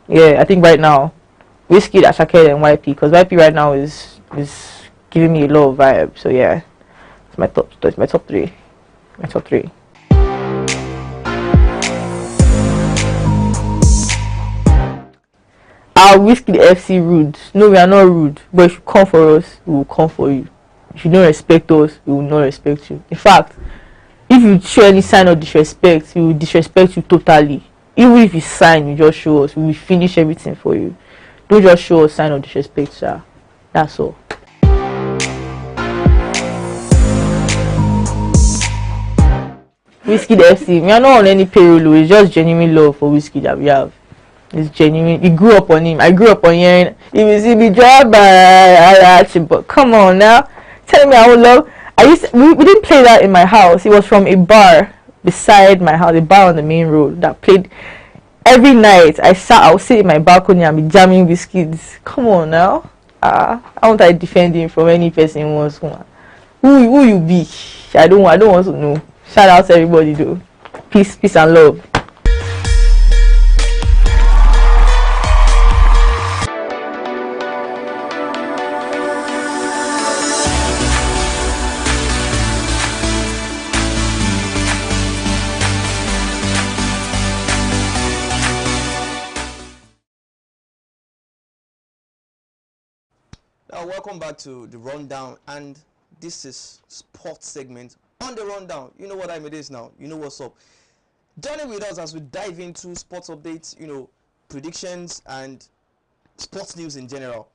Yeah, I think right now, Wizkid, Ashake, and YP, because YP right now is giving me a low vibe. So yeah, it's my top 3. My top 3. Our Wizkid FC rude. No, we are not rude. But if you come for us, we will come for you. If you don't respect us, we will not respect you. In fact, if you show any sign of disrespect, we will disrespect you totally. Even if you sign, you just show us. We will finish everything for you. Don't just show us sign of disrespect, sir. That's all. Wizkid FC. We are not on any payroll. It's just genuine love for Wizkid that we have. It's genuine. He grew up on him. I grew up on hearing he was be drive by Arachi, but come on now. Telling me I would love. We didn't play that in my house. It was from a bar beside my house, a bar on the main road that played every night. I would sit in my balcony and be jamming Wizkid. Come on now. How won't I defend him from any person who wants one? Who you be? I don't want to know. Shout out to everybody though. Peace and love. Now, welcome back to the rundown, and this is sports segment on the rundown. You know what time it is now. You know what's up. Join with us as we dive into sports updates, predictions and sports news in general.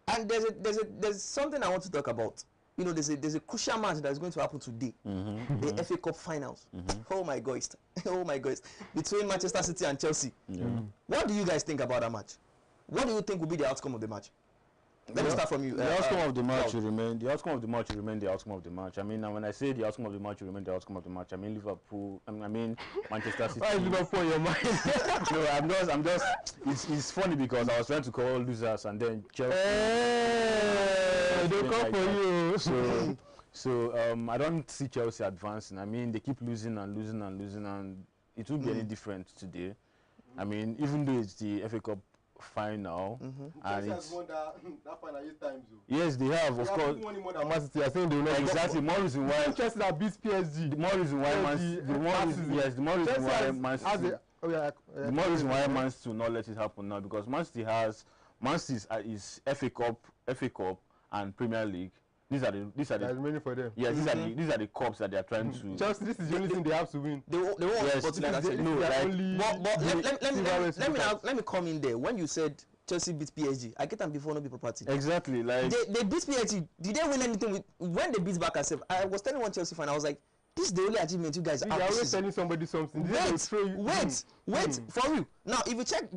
And there's something I want to talk about. There's a crucial match that is going to happen today. The FA Cup finals. Oh my gosh. Oh my gosh. Between Manchester City and Chelsea. What do you guys think about that match? What do you think will be the outcome of the match? Let me start from you. The outcome of the match will remain. The outcome of the match will remain the outcome of the match. I mean, now when I say the outcome of the match will remain the outcome of the match, I mean Liverpool. I mean Manchester City. Why is Liverpool in your mind? No, I'm just. It's funny because I was trying to call losers and then Chelsea. Hey, they come for you. So I don't see Chelsea advancing. I mean, they keep losing and losing and losing, and it won't be any different today. I mean, even though it's the FA Cup final, and it's won that final 8 times. Yes, they have, of course. Man City, I think they will not. Exactly. More reason why Chelsea that beats PSG. The more reason why Man City. The more reason why Man City. The more reason why Man City will not let it happen now, because Man City is FA Cup and Premier League. These are the many for them. Yeah, these are the cups that they are trying to. Chelsea, this is the only thing they have to win. They won't. Yes, let me come in there. When you said Chelsea beat PSG, I get them before no be property. Exactly, like they beat PSG. Did they win anything when they beat back herself? I was telling one Chelsea fan, I was like, this is the only achievement you guys have. You're always telling somebody something. Wait, for you. Now, if you check,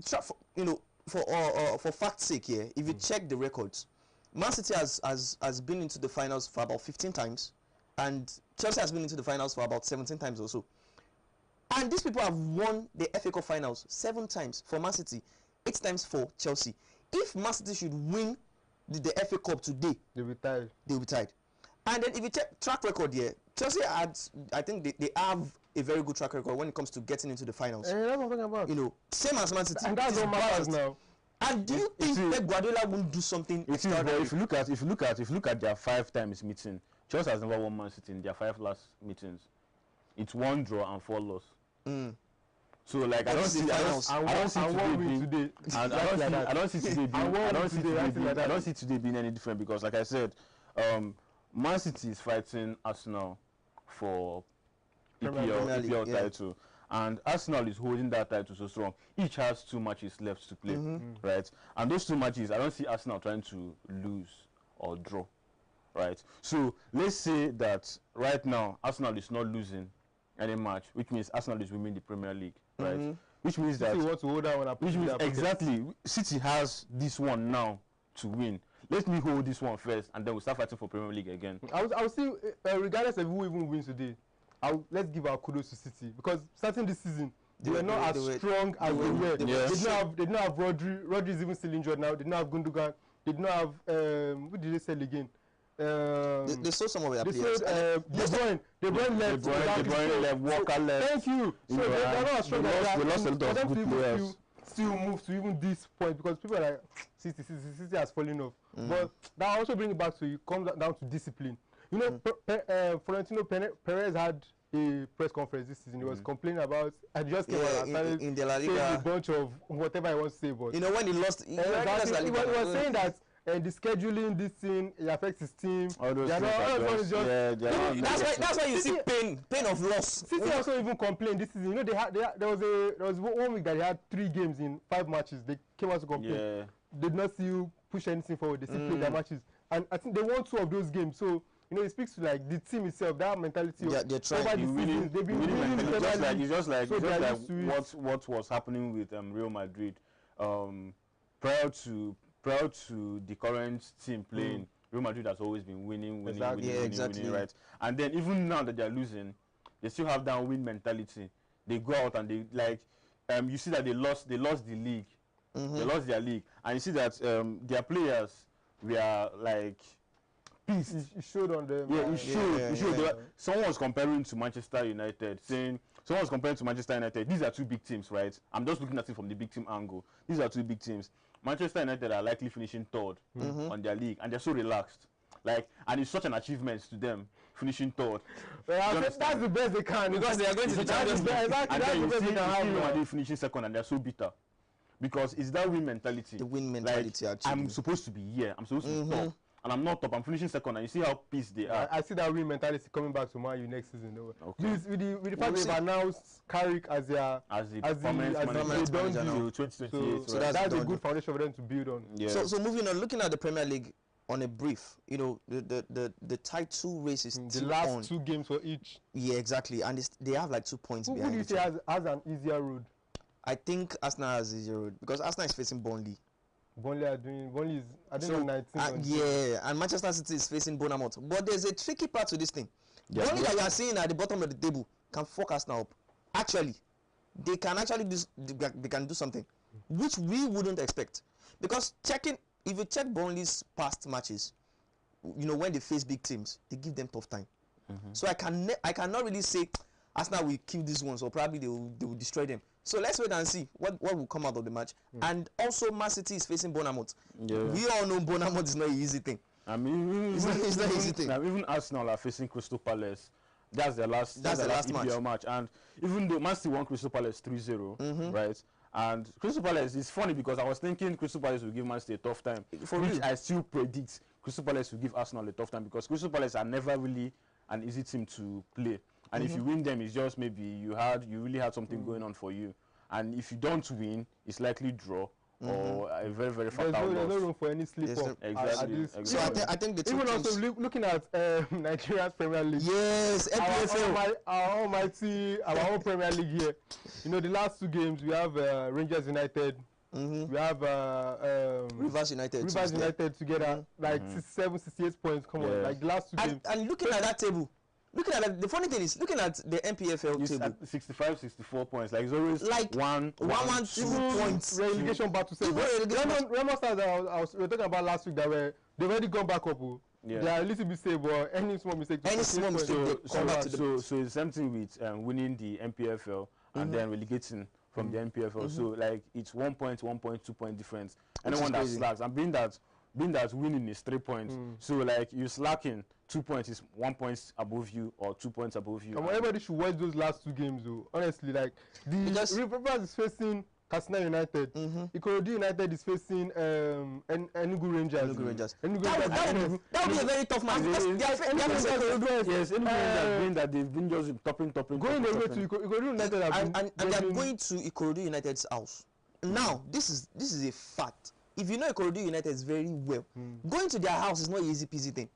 for fact's sake here, if you check the records. Man City has been into the finals for about 15 times, and Chelsea has been into the finals for about 17 times or so. And these people have won the FA Cup finals 7 times for Man City, 8 times for Chelsea. If Man City should win the FA Cup today, they'll be tied. And then if you check track record here, Chelsea I think they have a very good track record when it comes to getting into the finals. That's what I'm talking about. Same as Man City. And that's what matters now. And do you think Pep Guardiola won't do something? If you look at their 5 times meeting, Chelsea has never won Man City in their 5 last meetings. It's 1 draw and 4 loss. So like I don't see today being any different because like I said, Man City is fighting Arsenal for EPL title, and Arsenal is holding that title so strong. Each has 2 matches left to play, right? And those 2 matches, I don't see Arsenal trying to lose or draw, right? So let's say that right now Arsenal is not losing any match, which means Arsenal is winning the Premier League, right? Which means that want to hold that one up. Which means exactly City has this one now to win. Let me hold this one first, and then we'll start fighting for Premier League again. I'll still, regardless of who even wins today, let's give our kudos to City because starting this season they were not as strong as they were. They did not have Rodri. Rodri is even still injured now. They did not have Gundogan. They did not have who did they sell again? They sold some of their players. De Bruyne left. Walker left. Thank you. So they're not as strong as that. They lost a lot of good players. Still move to even this point because people are like City has fallen off. But that also brings it back to it comes down to discipline. You know, Florentino Perez had a press conference this season. He was complaining about I just came out and started in the La Liga, a bunch of whatever I want to say. But you know when he lost, he was saying that. And the scheduling, this thing, it affects his team. All those things that's why you see pain of loss. City also even complained this season. You know, there was 1 week that they had 3 games in 5 matches. They came out to complain. They did not see you push anything forward. They still played their matches, and I think they won 2 of those games. So you know, it speaks to like the team itself, that mentality. They're trying. They've been winning. It's just like what was happening with Real Madrid prior to the current team playing. Real Madrid has always been winning, right? And then even now that they're losing, they still have that win mentality. They go out and they like, you see that they lost the league. They lost their league, and you see that their players were like peace. It showed on them. Yeah, it showed. Someone was comparing to Manchester United, saying someone was comparing to Manchester United. These are 2 big teams, right? I'm just looking at it from the big team angle. These are 2 big teams. Manchester United are likely finishing 3rd on their league, and they're so relaxed. Like, and it's such an achievement to them finishing 3rd. Well, that's the best they can because they are going to the Champions League. And then you see Real Madrid finishing 2nd, and they're so bitter because it's that win mentality. The win mentality. Like, actually, I'm supposed to be here. I'm supposed to be top, and I'm not top. I'm finishing 2nd, and you see how pissed they are. I see that win mentality coming back to Man U next season. Okay. With the fact they've announced Carrick as the permanent manager 2028. So that's a good foundation for them to build on. Yeah. So moving on, looking at the Premier League on a brief, you know, the title race is the last 2 games for each. Yeah, exactly, and they have like 2 points behind. Who do you say has an easier road? I think Arsenal has an easier road because Arsenal is facing Burnley. Burnley is I think 19. Yeah, and Manchester City is facing Bournemouth. But there's a tricky part to this thing. Burnley that you are seeing at the bottom of the table can fuck Arsenal up. Actually, they can do something, which we wouldn't expect. Because if you check Burnley's past matches, you know, when they face big teams, they give them tough time. So I cannot really say Arsenal will kill these ones, or probably they will destroy them. So let's wait and see what will come out of the match. And also, Man City is facing Bournemouth. We all know Bournemouth is not an easy thing. I mean, it's not an easy thing. Even Arsenal are facing Crystal Palace. That's their last EPL match. And even though Man City won Crystal Palace 3-0, right? And Crystal Palace is funny because I was thinking Crystal Palace will give Man City a tough time. Which I still predict Crystal Palace will give Arsenal a tough time because Crystal Palace are never really an easy team to play. And if you win them, it's just maybe you really had something going on for you. And if you don't win, it's likely draw or a very, very fatal loss. There's no room for any slip-up. Exactly. So I think the two even also looking at Nigeria's Premier League. Yes, our own Premier League here. You know, the last 2 games, we have Rangers United. We have Rivers United together, like 68 points. Come on, like the last 2 games. And looking at that table, the funny thing is, looking at the MPFL table, 65, 64 points. Like it's always like one, 2 points. Relegation battle. Remember stars we were talking about last week that they've already gone back up. They are a little bit stable. Any small mistake. So it's the same thing with winning the MPFL and then relegating from the MPFL. So like it's 1 point, 2 point difference. Anyone that slacks, and being that winning is 3 points. So like you're slacking. 2 points is 1 point above you or 2 points above you. Everybody should watch those last 2 games, though. Honestly, like the Rivers is facing Katsina United. Ikorodu United is facing Enugu Rangers. That would be a very tough match. Yes, Enugu Rangers been that they've been just topping. Going away to Ikorodu United, and they are going to Ikorodu United's house. Now, this is a fact. If you know Ikorodu United very well, going to their house is not an easy peasy thing,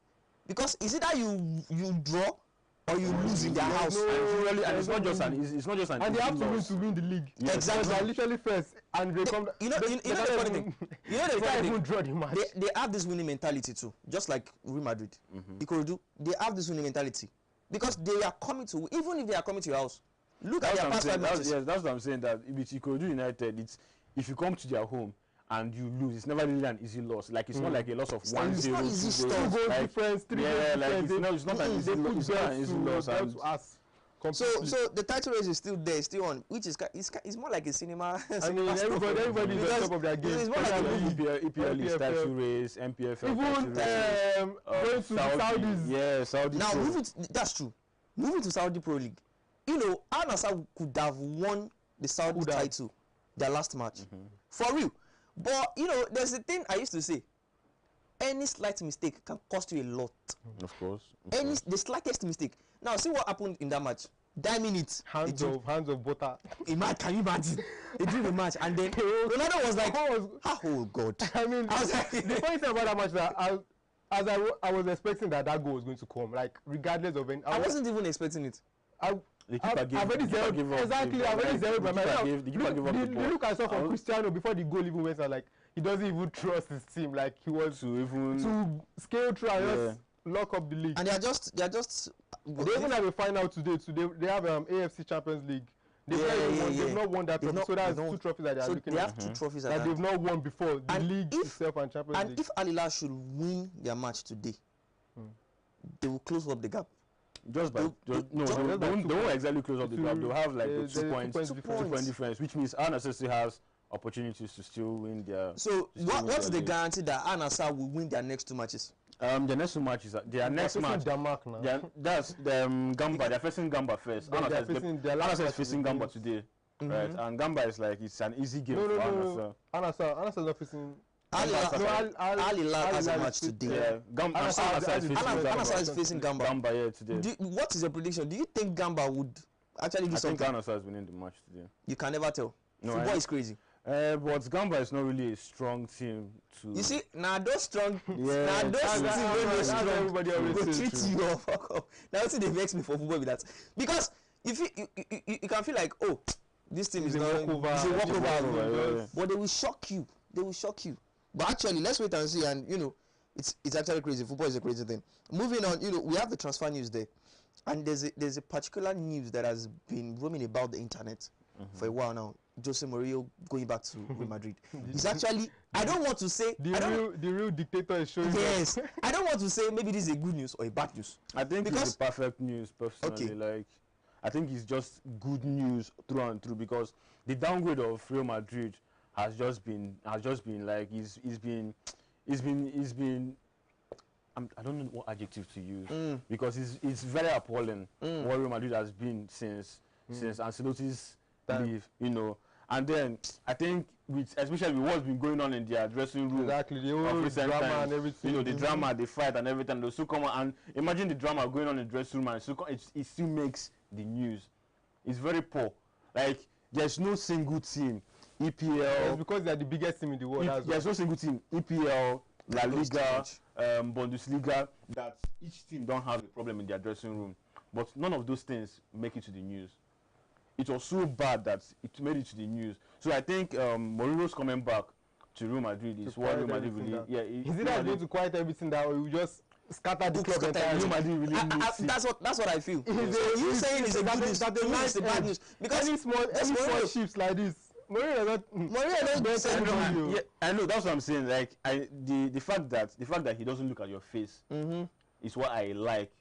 because is it that you draw or you lose in their house? And it's not just an. And they have to win the league. Yes. Exactly. They are literally first, and they come. You know the funny thing. You know the funny thing. Draw the match. They have this winning mentality too, just like Real Madrid. Ikorodu, they have this winning mentality because they are coming to, even if they are coming to your house. Look at their past 5 matches. Yes, that's what I'm saying. That with Ikorodu United, it's if you come to their home and you lose, it's never really an easy loss. Like it's not like a loss of 1-0. It's not easy 2 goals difference, 3 goals difference. It's not an easy loss. So the title race is still there, still on, which is it's more like a cinema. I mean, everybody is on top of their game. It's more like a movie. EPL is title race, MPFL. Even going to Saudis. Yeah, Saudi. Now that's true. Moving to Saudi Pro League, you know, Al Nassr could have won the Saudi title their last match for real. But you know, there's a thing I used to say: any slight mistake can cost you a lot. Of course. The slightest mistake. Now, see what happened in that match. 9 minutes. Hands of butter. Can you imagine? They drew the match, and then Ronaldo was like, "Oh God!" I mean, the funny thing about that match that I was expecting that goal was going to come, like regardless of any. I wasn't even expecting it. I've already zeroed my mind. The look I saw from Cristiano before the goal even went out, like he doesn't even trust his team, like he was to scale through and just lock up the league. And they are just they even have a final today. They have AFC Champions League. They've not won that trophy. So that's 2 trophies that they are looking at. They have 2 trophies that they've not won before, the league itself and Champions League. And if Al Hilal should win their match today, they will close up the gap. They won't exactly close up the gap. They'll have like 2 point difference, which means Al Nassr still has opportunities to still win their. So what's the guarantee that Al Nassr will win their next 2 matches? The next 2 matches, their next match. That's Gamba. They're facing Gamba first. Al Nassr is facing Gamba today, right? And Gamba is like it's an easy game for Al Nassr. Al Nassr is not facing. Al Hilal has a match today. Al Nassr is facing Gamba. Gamba today. What is your prediction? Do you think Gamba would actually do something? I think Al Nassr is winning the match today. You can never tell. Football is crazy. But Gamba is not really a strong team to. You see, now those strong, everybody always treat you or fuck up. Now see, they vex me for football with that, because if you can feel like, oh, this team is not a walkover, but they will shock you. They will shock you. But actually, let's wait and see. And you know, it's actually crazy. Football is a crazy thing. Moving on, you know, we have the transfer news there, and there's a particular news that has been roaming about the internet for a while now. Jose Mourinho going back to Real Madrid. It's actually, I don't want to say the real dictator is showing. Yes, I don't want to say maybe this is a good news or a bad news. I think it's the perfect news personally. Okay. Like, I think it's just good news through and through, because the downgrade of Real Madrid has just been like it's been I don't know what adjective to use, because it's very appalling what Real Madrid has been since Ancelotti's leave, you know. And then I think especially with what's been going on in their dressing room, the whole drama and everything, you know, the drama, the fight and everything, they'll still come on, and imagine the drama going on in the dressing room, and it still makes the news. It's very poor. Like, there's no single team, EPL. It's because they're the biggest team in the world. There's no single team, EPL, La Liga, Bundesliga, that each team don't have a problem in their dressing room. But none of those things make it to the news. It was so bad that it made it to the news. So I think Mourinho's coming back to Real Madrid is what Real Madrid really. Is it not going to quiet everything that we just scatter the club entirely? Real Madrid really that's what I feel. You saying it's a good news, that it's a bad news, because any small ships like this. Mourinho don't say no. I know, that's what I'm saying. Like the fact that he doesn't look at your face is what I like.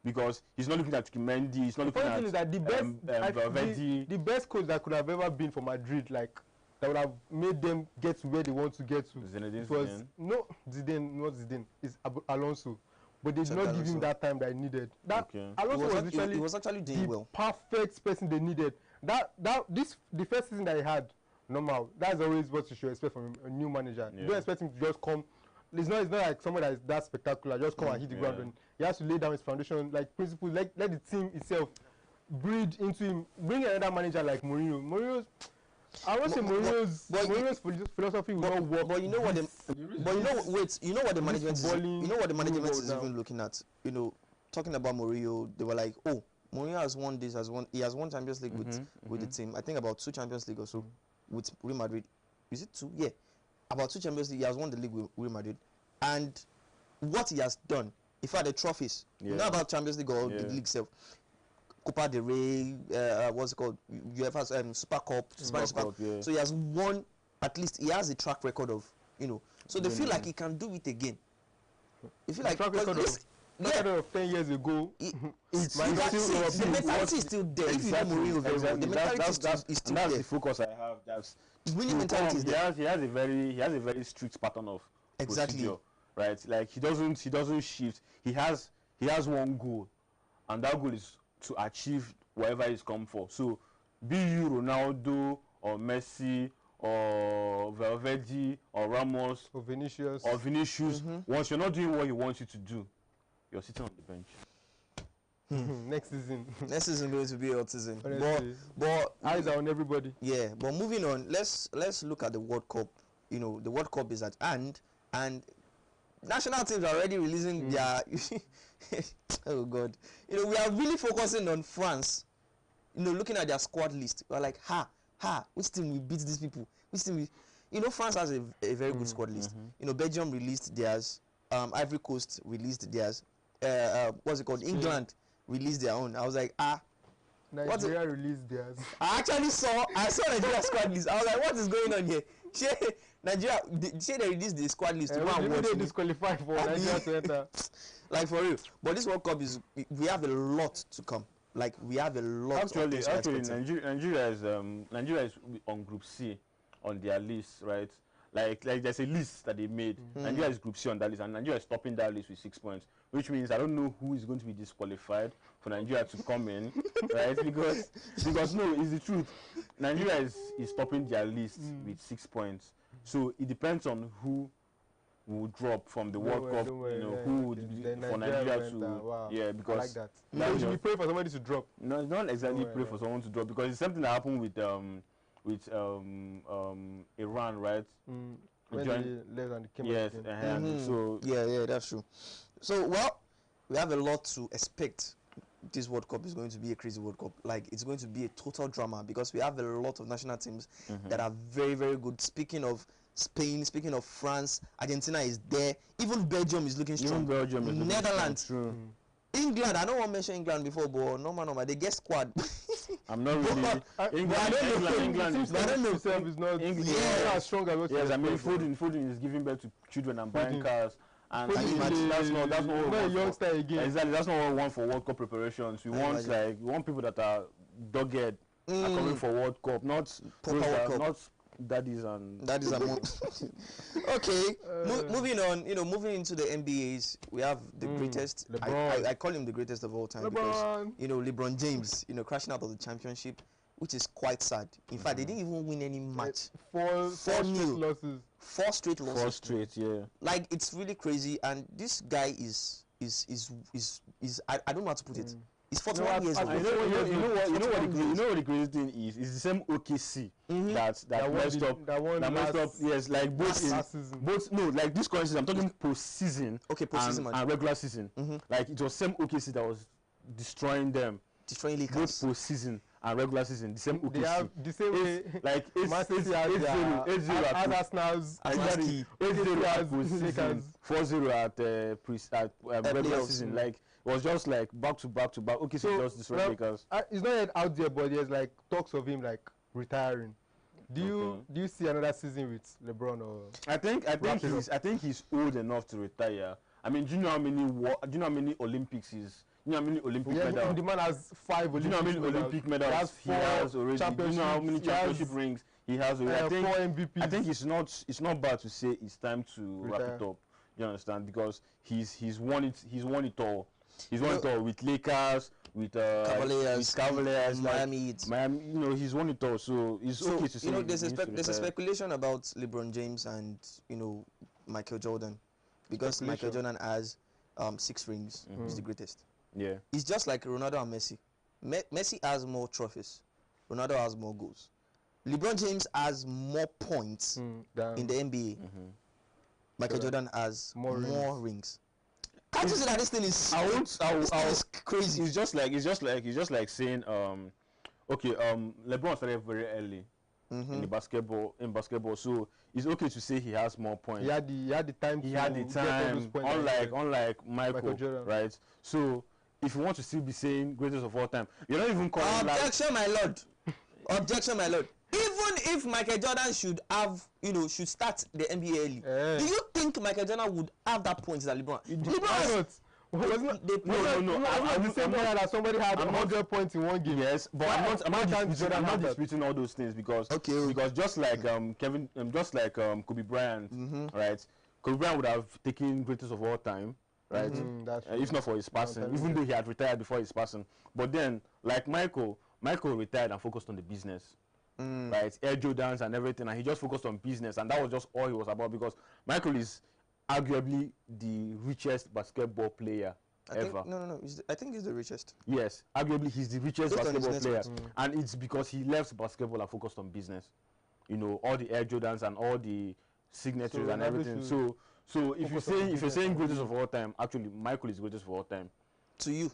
Because he's not looking at Mendy, he's not looking at is that the best coach that could have ever been for Madrid, like that would have made them get to where they want to get to. Zidane. Not Zidane. It's Alonso. but they did not give him that time that he needed. That Alonso he was actually doing the well. perfect person they needed. The first season that he had, normal. That's always what you should expect from a new manager. You don't expect him to just come. It's not like someone that is that spectacular. Just come and hit the ground. And he has to lay down his foundation, like principles. Let the team itself breed into him. Bring another manager like Mourinho. I won't say Mourinho's philosophy will not work. But you know what? You know what the management is. You know what the management is even looking at. You know, talking about Mourinho, they were like, oh, Mourinho has won this, he has won Champions League with the team. I think about 2 Champions League or so with Real Madrid. Is it 2? Yeah, about 2 Champions League. He has won the league with Real Madrid, and what he has done, in fact, the trophies. Not about Champions League or the league itself. Copa del Rey, what's it called? UEFA's Super Cup, Spanish Super Cup. So he has won. At least he has a track record of, you know. So they feel like he can do it again. They feel like track record of 10 years ago. The mentality is still there. If you know Mourinho very well, the mentality is still there. That's the focus I have. That's winning mentality is there. He has a very strict pattern of procedure, right? Like he doesn't shift. He has one goal, and that goal is to achieve whatever he's come for. So be you Ronaldo or Messi or Valverde or Ramos or Vinicius once you're not doing what he wants you to do, you're sitting on the bench. Next season is going to be autism. But eyes are on everybody. Yeah, but moving on, let's look at the World Cup. You know, the World Cup is at hand, and national teams are already releasing their oh god, you know, we are really focusing on France. You know, looking at their squad list, we're like, which team will beat these people? Which team will... You know, France has a very good squad list. You know, Belgium released theirs, Ivory Coast released theirs, what's it called? England released their own. I was like, Nigeria released theirs. I saw Nigeria's squad list. I was like, what is going on here? Nigeria, they released the squad list. They disqualified for Nigeria to enter. Like for real. But this World Cup we have a lot to come. Like we have a lot. Actually, Nigeria is on Group C on their list, right? Like there's a list that they made. Nigeria is Group C on that list, and Nigeria is topping that list with 6 points, which means I don't know who is going to be disqualified for Nigeria to come in, right? Because no, it's the truth. Nigeria is topping their list with 6 points, so it depends on who will drop from the World Cup. You know, who would be for Nigeria to because I like that. You should be praying for somebody to drop. No, it's not exactly pray for someone to drop, because it's something that happened with Iran, right? When they left and came back. So that's true. So we have a lot to expect. This World Cup is going to be a crazy World Cup. Like, it's going to be a total drama, because we have a lot of national teams that are very, very good. Speaking of Spain, speaking of France, Argentina is there. Even Belgium is looking strong. Netherlands. England, I don't want to mention England before, but no, they get squad. I'm not really. England is not as strong as what. Yes, I mean, Foden is giving birth to children and buying cars. And that's not a youngster again. Exactly, that's not what we want for World Cup preparations. We want people that are dogged are coming for World Cup, not daddies and okay. Moving on, moving into the NBAs, we have the greatest. I call him the greatest of all time because LeBron James, crashing out of the championship, which is quite sad. In fact, they didn't even win any match. Four straight losses. 4 straight losses. 4 straight, yeah. Like, it's really crazy, and this guy is I don't know how to put it. He's 41 years old. You know what the crazy thing is? It's the same OKC that messed up. Yes, like both like this current season. I'm talking postseason. Okay, postseason and regular season. Like, it was same OKC that was destroying them. Destroying Lakers. Both postseason and regular season, the same OKC. They have the same way. Like 8-0 at Arsenal's 4-0 at regular season. Like, it was just like back to back. Okay, so just destroy Lakers. It's not yet out there, but there's like talks of him like retiring. Do you see another season with LeBron or? I think he's old enough to retire. I mean, do you know how many Olympics he's? You know how many Olympic medals? The man has 5 Olympic medals. Do you know how many Olympic medals he has already? Do you know how many championship rings he has already? 4 MVPs. I think it's not bad to say it's time to wrap it up. You understand? Because he's won it all. He's won it all with Lakers, with Cavaliers, Miami. Miami, you know, he's won it all. So it's okay to say. You know, there's a speculation about LeBron James and, you know, Michael Jordan, because Michael Jordan has 6 rings. He's the greatest. Yeah. It's just like Ronaldo and Messi. Messi has more trophies. Ronaldo has more goals. LeBron James has more points in the NBA. Michael Jordan has more rings. Can't you see that this thing is crazy? It's just like saying LeBron started very early in basketball, so it's okay to say he has more points. He had the time. Unlike Michael Jordan, right? So if you want to still be saying greatest of all time, you're not even calling. Objection, my lord. Objection, my lord. Even if Michael Jordan should start the NBA early, do you think Michael Jordan would have that point that LeBron? LeBron not the same way that somebody had 100 points in one game. Yes, but I'm not disputing all those things because just like Kobe Bryant, right? Kobe Bryant would have taken greatest of all time, right? If not for his passing, even though he had retired before his passing. But then, like Michael retired and focused on the business. Right, Air Jordans and everything, and he just focused on business, and that was just all he was about, because Michael is arguably the richest basketball player ever. I think he's the richest. Yes, arguably he's the richest basketball player, and it's because he left basketball and focused on business. You know, all the Air Jordans and all the signatures and everything. So if you're saying greatest of all time, actually Michael is greatest of all time. To you.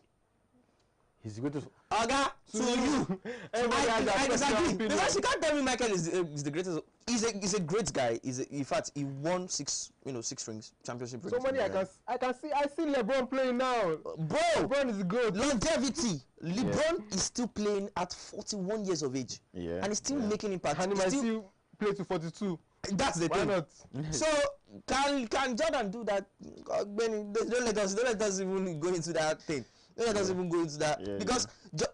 He's the greatest. To you. I disagree. Because you can't tell me Michael is the greatest. He's a great guy. In fact, he won 6 rings, championship rings. Somebody I see LeBron playing now. Bro, LeBron is good. Longevity. LeBron is still playing at 41 years of age. Yeah. And he's still making impact. And he might still play to 42. That's the thing. Why not? So can Jordan do that? Don't let us even go into that thing. Let us even go into that, because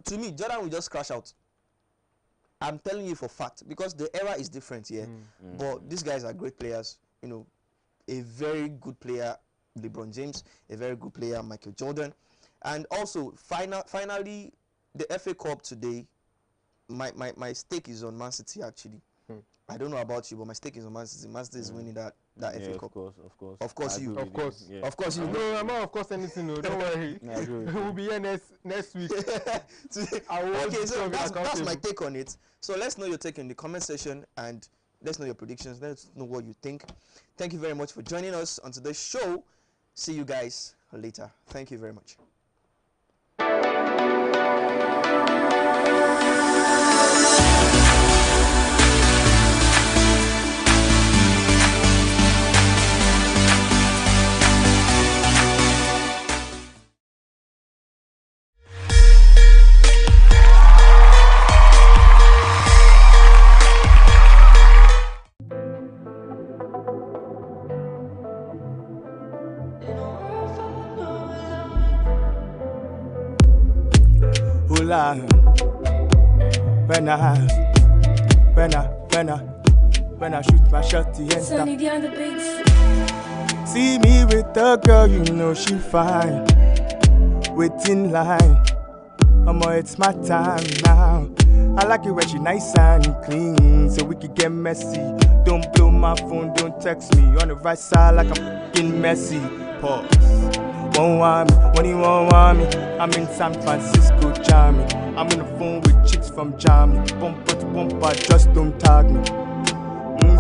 to me, Jordan will just crash out. I'm telling you for fact, because the era is different here. But these guys are great players. You know, a very good player, LeBron James, a very good player, Michael Jordan, and also finally, the FA Cup today. My stake is on Man City actually. I don't know about you, but my stake is on Man City. Man City is winning that FA Cup. Of course you. Of course. Yeah. Of course you. No, I'm not of course anything. No, don't worry. We'll be here next week. Okay, so that's my take on it. So let's know your take in the comment section, and let's know your predictions. Let's know what you think. Thank you very much for joining us on today's show. See you guys later. Thank you very much. When I shoot my shot, the end stop. See me with a girl, you know she fine. Waiting line, it's my time now. I like it when she nice and clean, so we can get messy. Don't blow my phone, don't text me. On the right side like I'm f***ing messy. Pause. Won't want me, when you won't want me. I'm in San Francisco, jamming. I'm on the phone with chicks from Germany. Bumper to bumper, just don't tag me.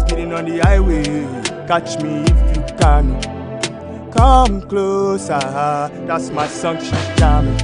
Speeding on the highway, catch me if you can. Come closer, that's my song, she's jamming.